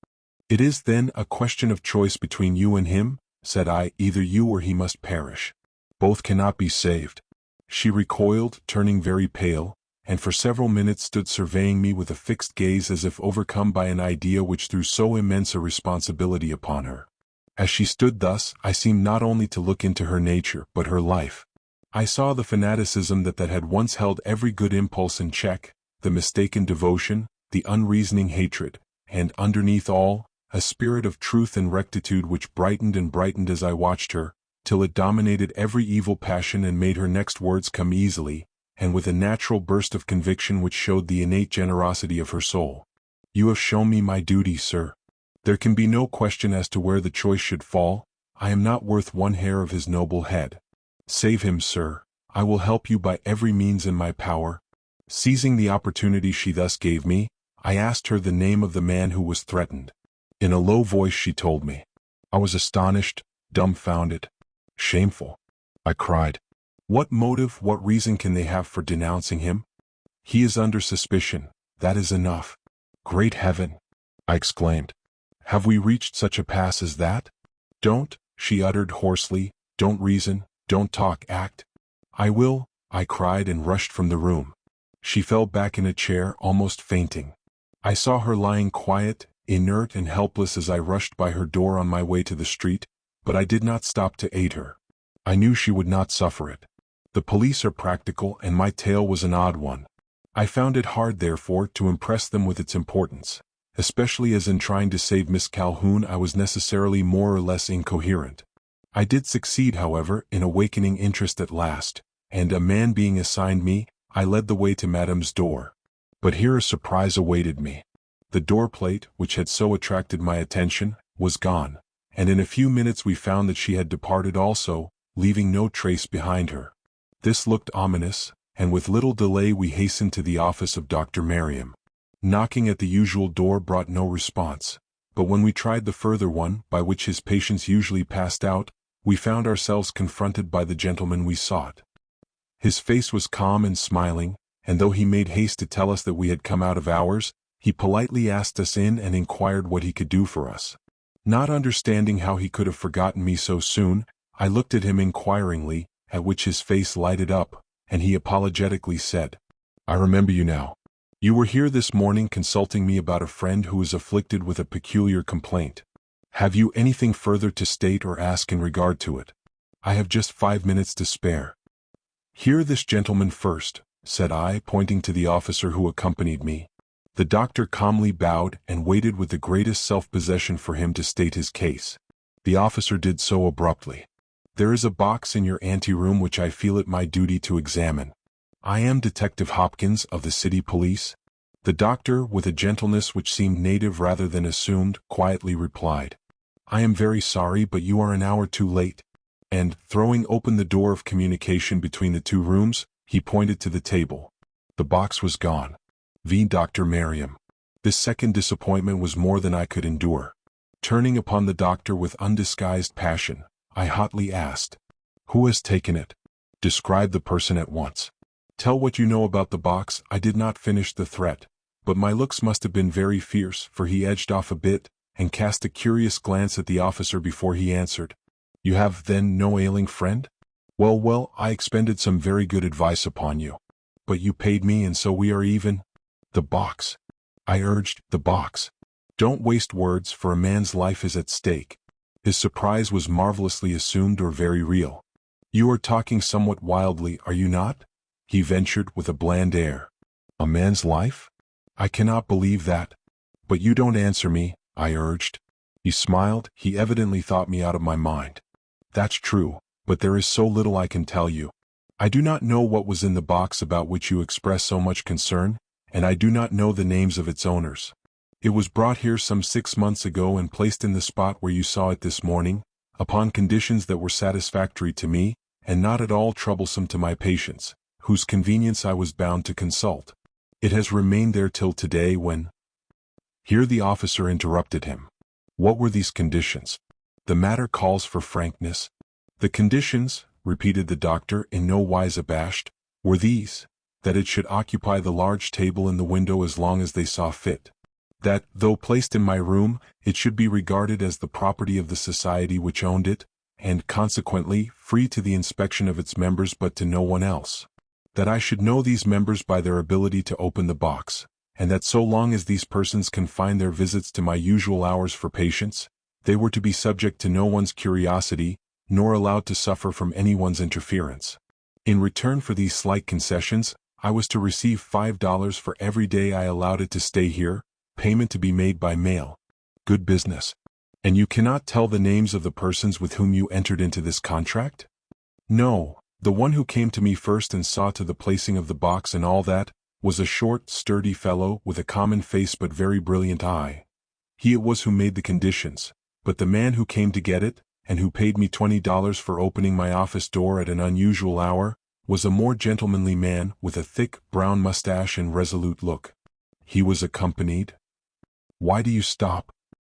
It is then a question of choice between you and him, said I, either you or he must perish. Both cannot be saved. She recoiled, turning very pale, and for several minutes stood surveying me with a fixed gaze as if overcome by an idea which threw so immense a responsibility upon her. As she stood thus, I seemed not only to look into her nature, but her life. I saw the fanaticism that had once held every good impulse in check, the mistaken devotion, the unreasoning hatred, and, underneath all, a spirit of truth and rectitude which brightened and brightened as I watched her, till it dominated every evil passion and made her next words come easily, and with a natural burst of conviction which showed the innate generosity of her soul. You have shown me my duty, sir. There can be no question as to where the choice should fall. I am not worth one hair of his noble head. Save him, sir. I will help you by every means in my power. Seizing the opportunity she thus gave me, I asked her the name of the man who was threatened. In a low voice she told me. I was astonished, dumbfounded. Shameful! I cried. What motive, what reason can they have for denouncing him? He is under suspicion, that is enough. Great heaven! I exclaimed. Have we reached such a pass as that? Don't, she uttered hoarsely, don't reason, don't talk, act. I will, I cried and rushed from the room. She fell back in a chair, almost fainting. I saw her lying quiet, inert and helpless as I rushed by her door on my way to the street, but I did not stop to aid her. I knew she would not suffer it. The police are practical and my tale was an odd one. I found it hard, therefore, to impress them with its importance, especially as in trying to save Miss Calhoun I was necessarily more or less incoherent. I did succeed, however, in awakening interest at last, and a man being assigned me, I led the way to Madame's door. But here a surprise awaited me. The door plate, which had so attracted my attention, was gone, and in a few minutes we found that she had departed also, leaving no trace behind her. This looked ominous, and with little delay we hastened to the office of Dr. Merriam. Knocking at the usual door brought no response, but when we tried the further one, by which his patients usually passed out, we found ourselves confronted by the gentleman we sought. His face was calm and smiling, and though he made haste to tell us that we had come out of hours, he politely asked us in and inquired what he could do for us. Not understanding how he could have forgotten me so soon, I looked at him inquiringly, at which his face lighted up, and he apologetically said, "I remember you now. You were here this morning consulting me about a friend who is afflicted with a peculiar complaint. Have you anything further to state or ask in regard to it? I have just 5 minutes to spare." "Hear this gentleman first," said I, pointing to the officer who accompanied me. The doctor calmly bowed and waited with the greatest self-possession for him to state his case. The officer did so abruptly. "There is a box in your anteroom which I feel it my duty to examine. I am Detective Hopkins of the City Police." The doctor, with a gentleness which seemed native rather than assumed, quietly replied, "I am very sorry, but you are an hour too late." And, throwing open the door of communication between the two rooms, he pointed to the table. The box was gone. Dr. Merriam. This second disappointment was more than I could endure. Turning upon the doctor with undisguised passion, I hotly asked, "Who has taken it? Describe the person at once. Tell what you know about the box." I did not finish the threat, but my looks must have been very fierce, for he edged off a bit, and cast a curious glance at the officer before he answered. "You have, then, no ailing friend? Well, I expended some very good advice upon you. But you paid me, and so we are even." "The box," I urged, "the box. Don't waste words, for a man's life is at stake." His surprise was marvelously assumed or very real. "You are talking somewhat wildly, are you not?" he ventured with a bland air. "A man's life? I cannot believe that." "But you don't answer me," I urged. He smiled. He evidently thought me out of my mind. "That's true, but there is so little I can tell you. I do not know what was in the box about which you express so much concern, and I do not know the names of its owners. It was brought here some 6 months ago and placed in the spot where you saw it this morning, upon conditions that were satisfactory to me, and not at all troublesome to my patients, whose convenience I was bound to consult. It has remained there till today, when—" Here the officer interrupted him. "What were these conditions? The matter calls for frankness." "The conditions," repeated the doctor, in no wise abashed, "were these: that it should occupy the large table in the window as long as they saw fit. That, though placed in my room, it should be regarded as the property of the society which owned it, and, consequently, free to the inspection of its members but to no one else. That I should know these members by their ability to open the box, and that so long as these persons confined their visits to my usual hours for patients, they were to be subject to no one's curiosity, nor allowed to suffer from anyone's interference. In return for these slight concessions, I was to receive $5 for every day I allowed it to stay here, payment to be made by mail. Good business. And you cannot tell the names of the persons with whom you entered into this contract?" "No. The one who came to me first and saw to the placing of the box and all that, was a short, sturdy fellow with a common face but very brilliant eye. He it was who made the conditions, but the man who came to get it, and who paid me $20 for opening my office door at an unusual hour, was a more gentlemanly man with a thick, brown mustache and resolute look." "He was accompanied?" "Why do you stop?"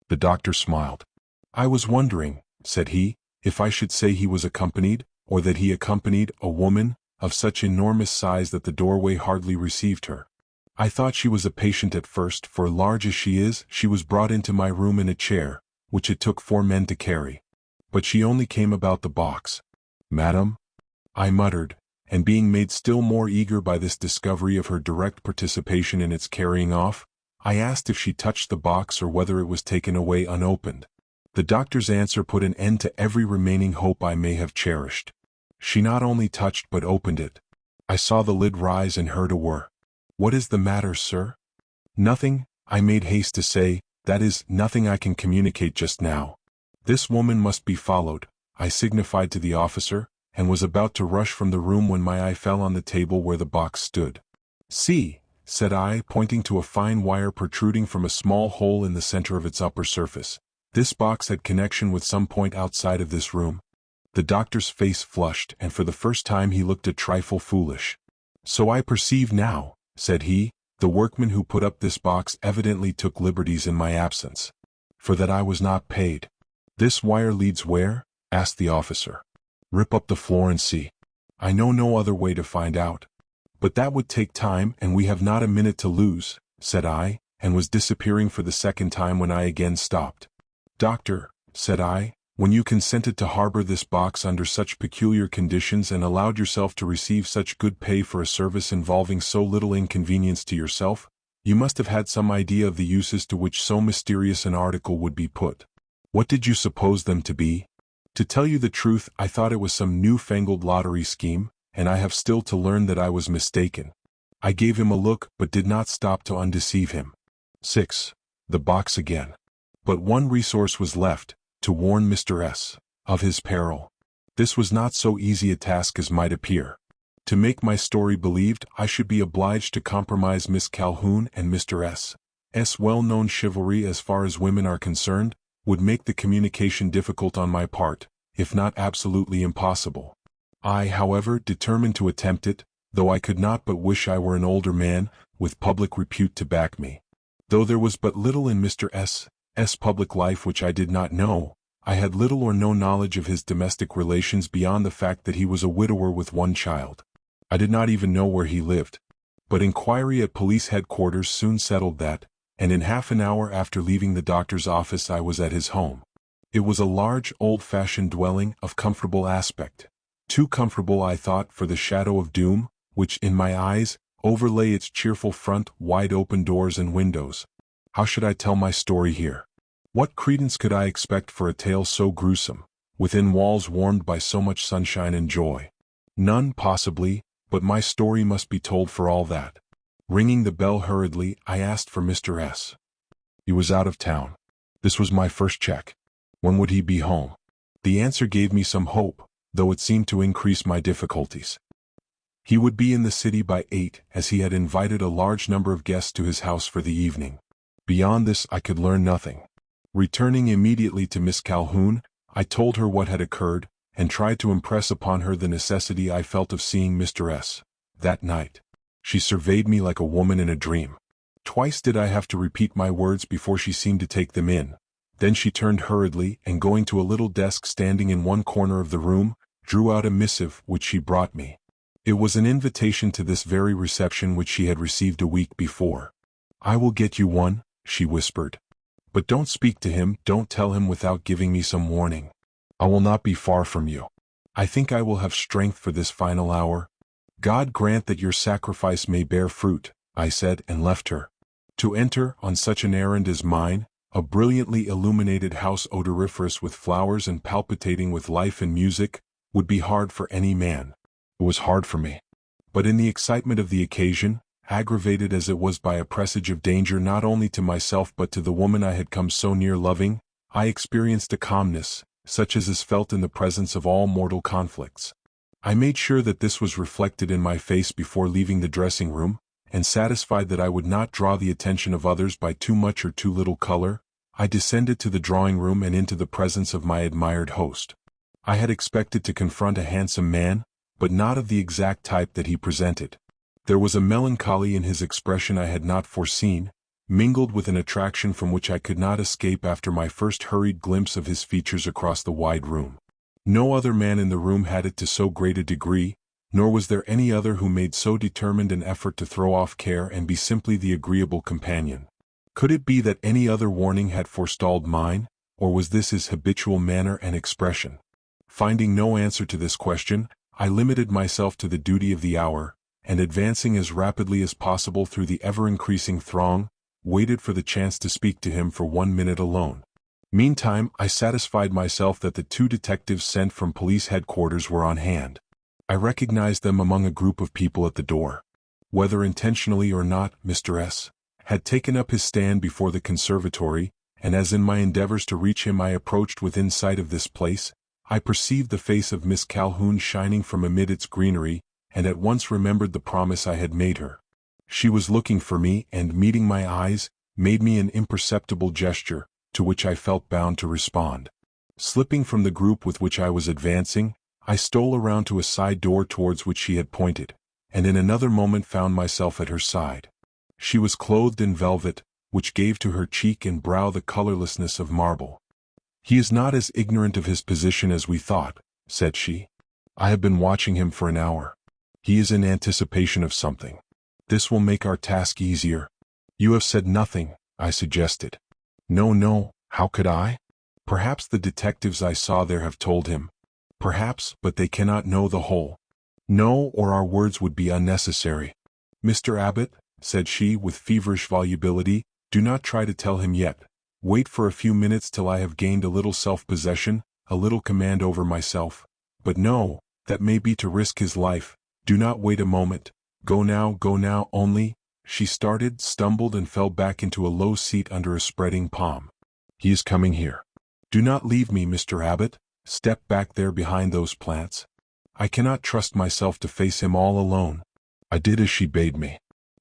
The doctor smiled. "I was wondering," said he, "if I should say he was accompanied, or that he accompanied a woman of such enormous size that the doorway hardly received her. I thought she was a patient at first, for large as she is, she was brought into my room in a chair, which it took 4 men to carry. But she only came about the box." "Madam?" I muttered, and being made still more eager by this discovery of her direct participation in its carrying off, I asked if she touched the box or whether it was taken away unopened. The doctor's answer put an end to every remaining hope I may have cherished. She not only touched but opened it. I saw the lid rise and heard a whir. "What is the matter, sir?" "Nothing," I made haste to say, "that is, nothing I can communicate just now. This woman must be followed," I signified to the officer, and was about to rush from the room when my eye fell on the table where the box stood. "See," said I, pointing to a fine wire protruding from a small hole in the center of its upper surface. "This box had connection with some point outside of this room." The doctor's face flushed, and for the first time he looked a trifle foolish. "So I perceive now," said he, "the workman who put up this box evidently took liberties in my absence. For that I was not paid." "This wire leads where?" asked the officer. "Rip up the floor and see." I know no other way to find out. But that would take time and we have not a minute to lose, said I, and was disappearing for the second time when I again stopped. Doctor, said I, when you consented to harbor this box under such peculiar conditions and allowed yourself to receive such good pay for a service involving so little inconvenience to yourself, you must have had some idea of the uses to which so mysterious an article would be put. What did you suppose them to be? To tell you the truth, I thought it was some new-fangled lottery scheme, and I have still to learn that I was mistaken. I gave him a look but did not stop to undeceive him. 6. The box again. But one resource was left, to warn Mr. S. of his peril. This was not so easy a task as might appear. To make my story believed, I should be obliged to compromise Miss Calhoun, and Mr. S.'s well-known chivalry as far as women are concerned would make the communication difficult on my part, if not absolutely impossible. I, however, determined to attempt it, though I could not but wish I were an older man, with public repute to back me. Though there was but little in Mr. S.'s public life which I did not know, I had little or no knowledge of his domestic relations beyond the fact that he was a widower with one child. I did not even know where he lived. But inquiry at police headquarters soon settled that, and in half an hour after leaving the doctor's office I was at his home. It was a large, old-fashioned dwelling of comfortable aspect. Too comfortable, I thought, for the shadow of doom, which, in my eyes, overlay its cheerful front, wide-open doors and windows. How should I tell my story here? What credence could I expect for a tale so gruesome, within walls warmed by so much sunshine and joy? None, possibly, but my story must be told for all that. Ringing the bell hurriedly, I asked for Mr. S. He was out of town. This was my first check. When would he be home? The answer gave me some hope, though it seemed to increase my difficulties. He would be in the city by 8, as he had invited a large number of guests to his house for the evening. Beyond this I could learn nothing. Returning immediately to Miss Calhoun, I told her what had occurred, and tried to impress upon her the necessity I felt of seeing Mr. S. that night. She surveyed me like a woman in a dream. Twice did I have to repeat my words before she seemed to take them in. Then she turned hurriedly, and going to a little desk standing in one corner of the room, drew out a missive which she brought me. It was an invitation to this very reception which she had received a week before. "I will get you one," she whispered. "But don't speak to him, don't tell him without giving me some warning. I will not be far from you. I think I will have strength for this final hour. God grant that your sacrifice may bear fruit," I said, and left her. To enter, on such an errand as mine, a brilliantly illuminated house odoriferous with flowers and palpitating with life and music, would be hard for any man. It was hard for me. But in the excitement of the occasion, aggravated as it was by a presage of danger not only to myself but to the woman I had come so near loving, I experienced a calmness, such as is felt in the presence of all mortal conflicts. I made sure that this was reflected in my face before leaving the dressing room, and satisfied that I would not draw the attention of others by too much or too little color, I descended to the drawing room and into the presence of my admired host. I had expected to confront a handsome man, but not of the exact type that he presented. There was a melancholy in his expression I had not foreseen, mingled with an attraction from which I could not escape after my first hurried glimpse of his features across the wide room. No other man in the room had it to so great a degree, nor was there any other who made so determined an effort to throw off care and be simply the agreeable companion. Could it be that any other warning had forestalled mine, or was this his habitual manner and expression? Finding no answer to this question, I limited myself to the duty of the hour, and advancing as rapidly as possible through the ever-increasing throng, waited for the chance to speak to him for 1 minute alone. Meantime, I satisfied myself that the 2 detectives sent from police headquarters were on hand. I recognized them among a group of people at the door. Whether intentionally or not, Mr. S. had taken up his stand before the conservatory, and as in my endeavors to reach him I approached within sight of this place, I perceived the face of Miss Calhoun shining from amid its greenery, and at once remembered the promise I had made her. She was looking for me and, meeting my eyes, made me an imperceptible gesture, to which I felt bound to respond. Slipping from the group with which I was advancing, I stole around to a side door towards which she had pointed, and in another moment found myself at her side. She was clothed in velvet, which gave to her cheek and brow the colorlessness of marble. "He is not as ignorant of his position as we thought," said she. I have been watching him for an hour. He is in anticipation of something. This will make our task easier. You have said nothing, I suggested. No, how could I? Perhaps the detectives I saw there have told him. Perhaps, but they cannot know the whole. No, or our words would be unnecessary. Mr. Abbott, said she with feverish volubility, do not try to tell him yet. Wait for a few minutes till I have gained a little self-possession, a little command over myself. But no, that may be to risk his life. Do not wait a moment. Go now, only. She started, stumbled and fell back into a low seat under a spreading palm. He is coming here. Do not leave me, Mr. Abbott. Step back there behind those plants. I cannot trust myself to face him all alone. I did as she bade me.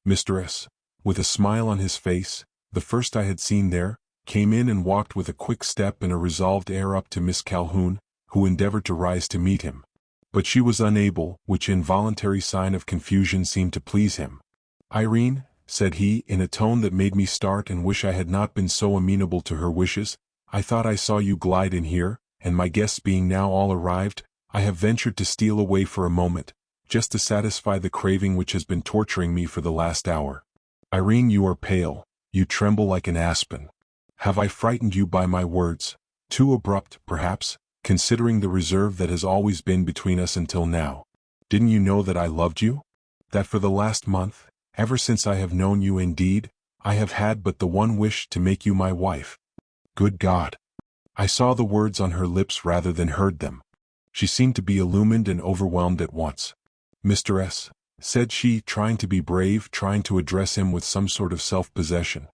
Mr. S., with a smile on his face, the first I had seen there, came in and walked with a quick step and a resolved air up to Miss Calhoun, who endeavored to rise to meet him. But she was unable, which involuntary sign of confusion seemed to please him. Irene, said he, in a tone that made me start and wish I had not been so amenable to her wishes, I thought I saw you glide in here, and my guests being now all arrived, I have ventured to steal away for a moment, just to satisfy the craving which has been torturing me for the last hour. Irene, you are pale, you tremble like an aspen. Have I frightened you by my words? Too abrupt, perhaps, considering the reserve that has always been between us until now. Didn't you know that I loved you? That for the last month, ever since I have known you indeed, I have had but the one wish to make you my wife. Good God! I saw the words on her lips rather than heard them. She seemed to be illumined and overwhelmed at once. Mr. S., said she, trying to be brave, trying to address him with some sort of self-possession.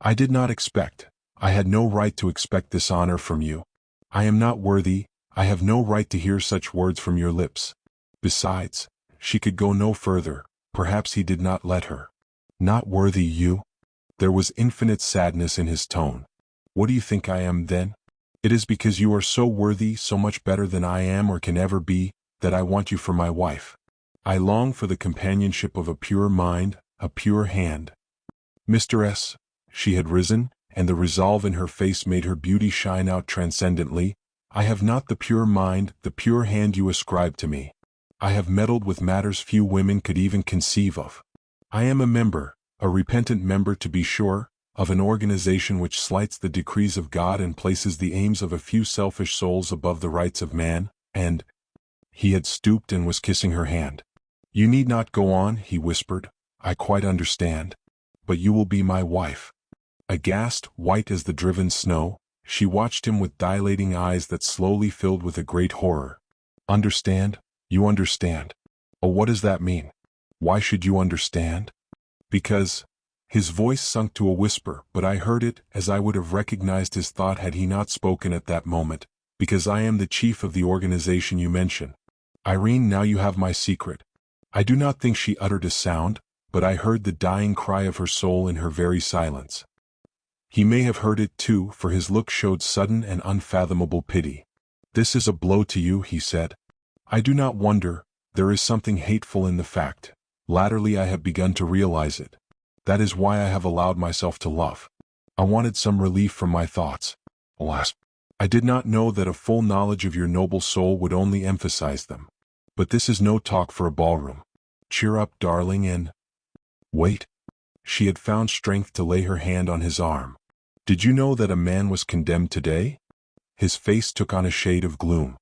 I did not expect, I had no right to expect this honor from you. I am not worthy, I have no right to hear such words from your lips. Besides, she could go no further, perhaps he did not let her. Not worthy you? There was infinite sadness in his tone. What do you think I am then? It is because you are so worthy, so much better than I am or can ever be, that I want you for my wife. I long for the companionship of a pure mind, a pure hand. Mr. S., she had risen, and the resolve in her face made her beauty shine out transcendently. I have not the pure mind, the pure hand you ascribe to me. I have meddled with matters few women could even conceive of. I am a member, a repentant member to be sure, of an organization which slights the decrees of God and places the aims of a few selfish souls above the rights of man, and— He had stooped and was kissing her hand. You need not go on, he whispered. I quite understand. But you will be my wife. Aghast, white as the driven snow, she watched him with dilating eyes that slowly filled with a great horror. Understand? You understand. Oh, what does that mean? Why should you understand? Because— His voice sunk to a whisper, but I heard it, as I would have recognized his thought had he not spoken at that moment, because I am the chief of the organization you mention. Irene, now you have my secret. I do not think she uttered a sound, but I heard the dying cry of her soul in her very silence. He may have heard it too, for his look showed sudden and unfathomable pity. This is a blow to you, he said. I do not wonder, there is something hateful in the fact. Latterly I have begun to realize it. That is why I have allowed myself to love. I wanted some relief from my thoughts. Alas, I did not know that a full knowledge of your noble soul would only emphasize them. But this is no talk for a ballroom. Cheer up, darling, and— Wait. She had found strength to lay her hand on his arm. Did you know that a man was condemned today? His face took on a shade of gloom.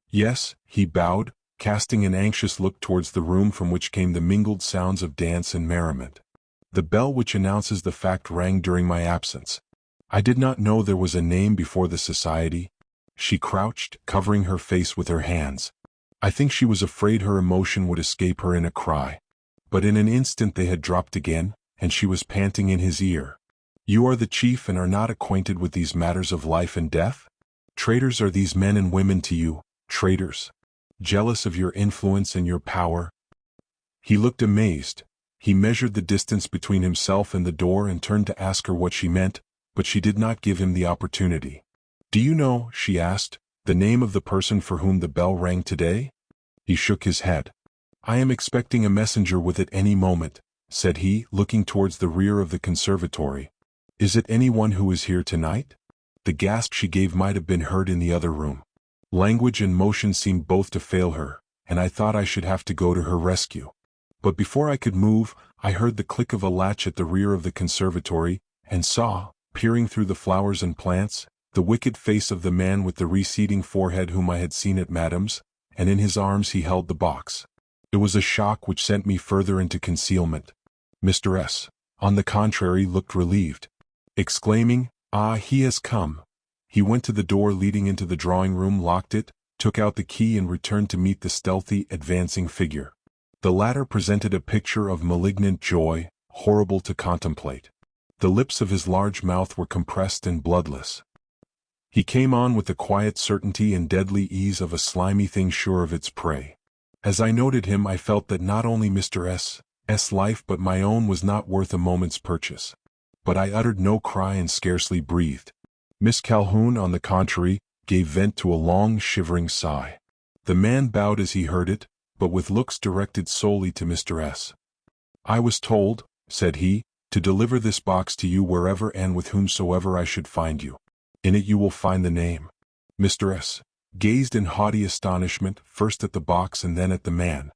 Yes, he bowed, casting an anxious look towards the room from which came the mingled sounds of dance and merriment. The bell which announces the fact rang during my absence. I did not know there was a name before the society. She crouched, covering her face with her hands. I think she was afraid her emotion would escape her in a cry. But in an instant they had dropped again, and she was panting in his ear. You are the chief and are not acquainted with these matters of life and death? Traitors are these men and women to you, traitors. Jealous of your influence and your power. He looked amazed. He measured the distance between himself and the door and turned to ask her what she meant, but she did not give him the opportunity. Do you know, she asked, the name of the person for whom the bell rang today? He shook his head. I am expecting a messenger with it any moment, said he, looking towards the rear of the conservatory. Is it anyone who is here tonight? The gasp she gave might have been heard in the other room. Language and motion seemed both to fail her. and I thought I should have to go to her rescue. But before I could move, I heard the click of a latch at the rear of the conservatory, and saw, peering through the flowers and plants, the wicked face of the man with the receding forehead whom I had seen at Madame's, and in his arms he held the box. It was a shock which sent me further into concealment. Mr. S., on the contrary, looked relieved. Exclaiming, "Ah, he has come!" he went to the door leading into the drawing-room, locked it, took out the key and returned to meet the stealthy, advancing figure. The latter presented a picture of malignant joy, horrible to contemplate. The lips of his large mouth were compressed and bloodless. He came on with the quiet certainty and deadly ease of a slimy thing sure of its prey. As I noted him, I felt that not only Mr. S.'s life but my own was not worth a moment's purchase. But I uttered no cry and scarcely breathed. Miss Calhoun, on the contrary, gave vent to a long, shivering sigh. The man bowed as he heard it, but with looks directed solely to Mr. S. "I was told," said he, "to deliver this box to you wherever and with whomsoever I should find you. In it you will find the name." Mr. S. gazed in haughty astonishment, first at the box and then at the man.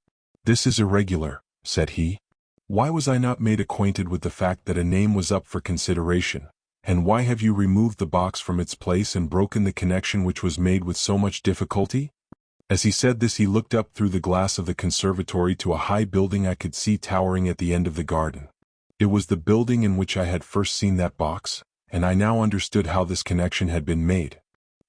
"This is irregular," said he. "Why was I not made acquainted with the fact that a name was up for consideration? And why have you removed the box from its place and broken the connection which was made with so much difficulty?" As he said this, he looked up through the glass of the conservatory to a high building I could see towering at the end of the garden. It was the building in which I had first seen that box, and I now understood how this connection had been made.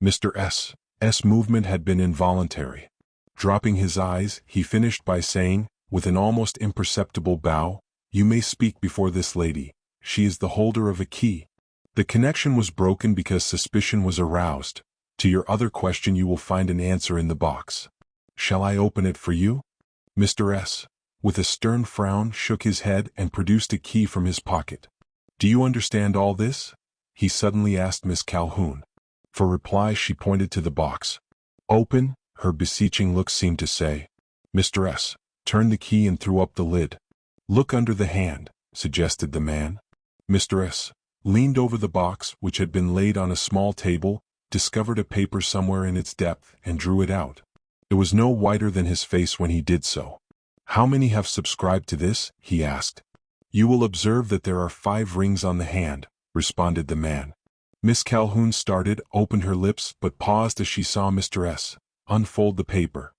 Mr. S.'s movement had been involuntary. Dropping his eyes, he finished by saying, with an almost imperceptible bow, "You may speak before this lady. She is the holder of a key." The connection was broken because suspicion was aroused. To your other question you will find an answer in the box. Shall I open it for you? Mr. S., with a stern frown, shook his head and produced a key from his pocket. "Do you understand all this?" he suddenly asked Miss Calhoun. For reply she pointed to the box. "Open," her beseeching look seemed to say. Mr. S. turned the key and threw up the lid. "Look under the hand," suggested the man. Mr. S. leaned over the box, which had been laid on a small table, discovered a paper somewhere in its depth, and drew it out. It was no whiter than his face when he did so. "How many have subscribed to this?" he asked. "You will observe that there are 5 rings on the hand," responded the man. Miss Calhoun started, opened her lips, but paused as she saw Mr. S. unfold the paper.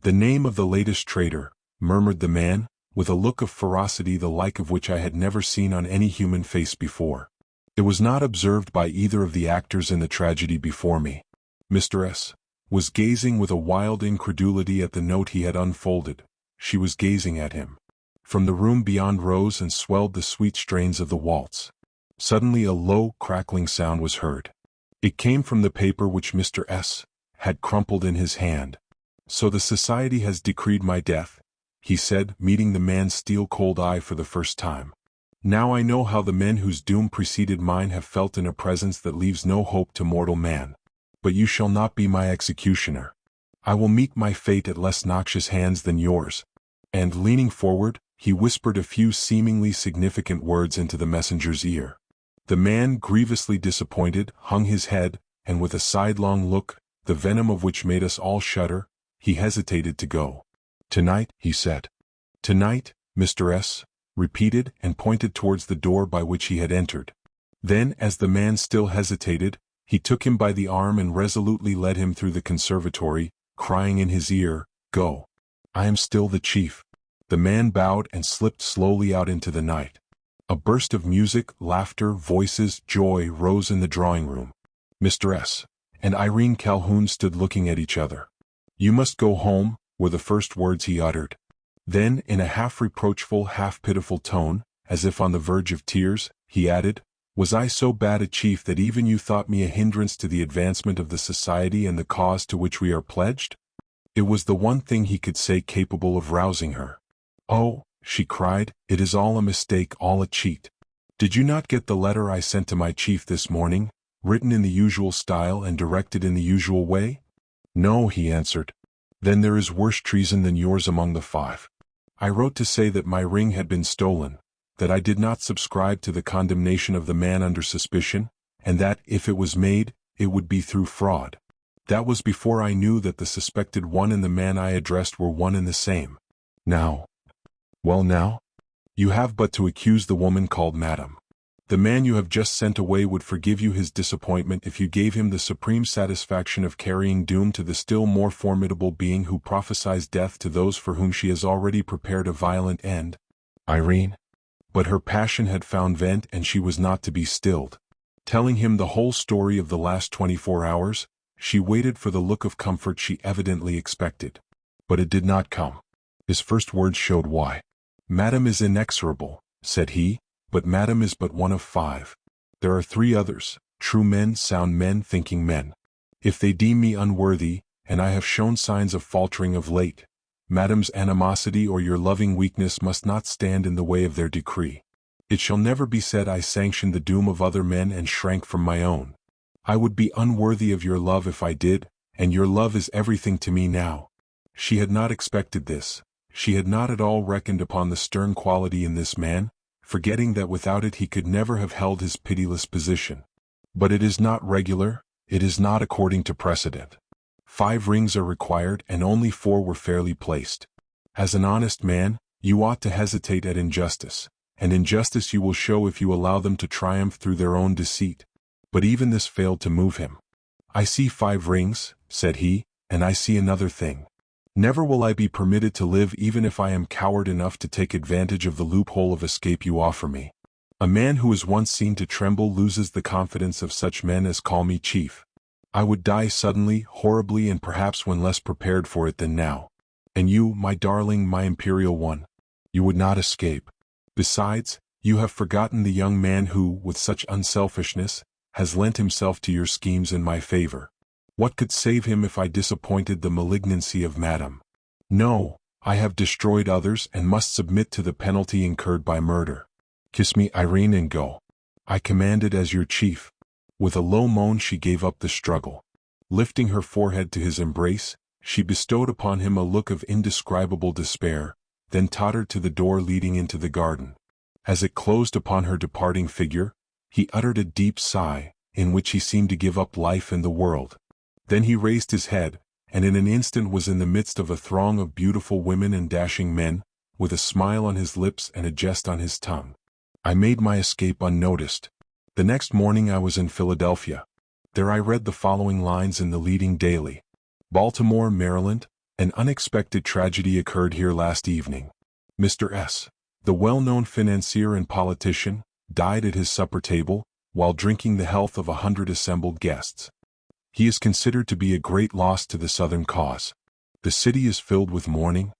"The name of the latest traitor," murmured the man, with a look of ferocity the like of which I had never seen on any human face before. It was not observed by either of the actors in the tragedy before me. Mr. S. was gazing with a wild incredulity at the note he had unfolded. She was gazing at him. From the room beyond rose and swelled the sweet strains of the waltz. Suddenly a low, crackling sound was heard. It came from the paper which Mr. S. had crumpled in his hand. "So the society has decreed my death," he said, meeting the man's steel-cold eye for the first time. "Now I know how the men whose doom preceded mine have felt in a presence that leaves no hope to mortal man. But you shall not be my executioner. I will meet my fate at less noxious hands than yours." And leaning forward, he whispered a few seemingly significant words into the messenger's ear. The man, grievously disappointed, hung his head, and with a sidelong look, the venom of which made us all shudder, he hesitated to go. "Tonight," he said. "Tonight," Mr. S. repeated, and pointed towards the door by which he had entered. Then, as the man still hesitated, he took him by the arm and resolutely led him through the conservatory, crying in his ear, "Go. I am still the chief." The man bowed and slipped slowly out into the night. A burst of music, laughter, voices, joy rose in the drawing-room. Mr. S. and Irene Calhoun stood looking at each other. "You must go home," were the first words he uttered. Then, in a half-reproachful, half-pitiful tone, as if on the verge of tears, he added, "Was I so bad a chief that even you thought me a hindrance to the advancement of the society and the cause to which we are pledged?" It was the one thing he could say capable of rousing her. "Oh," she cried, "it is all a mistake, all a cheat. Did you not get the letter I sent to my chief this morning, written in the usual style and directed in the usual way?" "No," he answered. "Then there is worse treason than yours among the 5. I wrote to say that my ring had been stolen, that I did not subscribe to the condemnation of the man under suspicion, and that, if it was made, it would be through fraud. That was before I knew that the suspected one and the man I addressed were one and the same. Now, well now, you have but to accuse the woman called Madam. The man you have just sent away would forgive you his disappointment if you gave him the supreme satisfaction of carrying doom to the still more formidable being who prophesies death to those for whom she has already prepared a violent end. Irene. But her passion had found vent and she was not to be stilled. Telling him the whole story of the last 24 hours, she waited for the look of comfort she evidently expected. But it did not come. His first words showed why. Madam is inexorable, said he, but Madam is but one of 5. There are 3 others, true men, sound men, thinking men. If they deem me unworthy, and I have shown signs of faltering of late, Madam's animosity or your loving weakness must not stand in the way of their decree. It shall never be said I sanctioned the doom of other men and shrank from my own. I would be unworthy of your love if I did, and your love is everything to me now. She had not expected this. She had not at all reckoned upon the stern quality in this man, forgetting that without it he could never have held his pitiless position. But it is not regular, it is not according to precedent. 5 rings are required and only 4 were fairly placed. As an honest man, you ought to hesitate at injustice, and injustice you will show if you allow them to triumph through their own deceit. But even this failed to move him. I see 5 rings, said he, and I see another thing. Never will I be permitted to live even if I am coward enough to take advantage of the loophole of escape you offer me. A man who is once seen to tremble loses the confidence of such men as call me chief. I would die suddenly, horribly, and perhaps when less prepared for it than now. And you, my darling, my imperial one, you would not escape. Besides, you have forgotten the young man who, with such unselfishness, has lent himself to your schemes in my favor. What could save him if I disappointed the malignancy of Madam? No, I have destroyed others and must submit to the penalty incurred by murder. Kiss me, Irene, and go. I commanded as your chief. With a low moan she gave up the struggle. Lifting her forehead to his embrace, she bestowed upon him a look of indescribable despair, then tottered to the door leading into the garden. As it closed upon her departing figure, he uttered a deep sigh, in which he seemed to give up life and the world. Then he raised his head, and in an instant was in the midst of a throng of beautiful women and dashing men, with a smile on his lips and a jest on his tongue. I made my escape unnoticed. The next morning I was in Philadelphia. There I read the following lines in the leading daily. Baltimore, Maryland, an unexpected tragedy occurred here last evening. Mr. S., the well-known financier and politician, died at his supper table, while drinking the health of 100 assembled guests. He is considered to be a great loss to the Southern cause. The city is filled with mourning.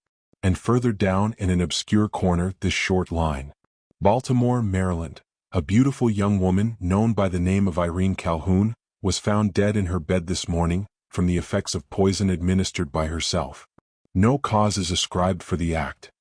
And further down in an obscure corner this short line. Baltimore, Maryland. A beautiful young woman, known by the name of Irene Calhoun, was found dead in her bed this morning, from the effects of poison administered by herself. No cause is ascribed for the act.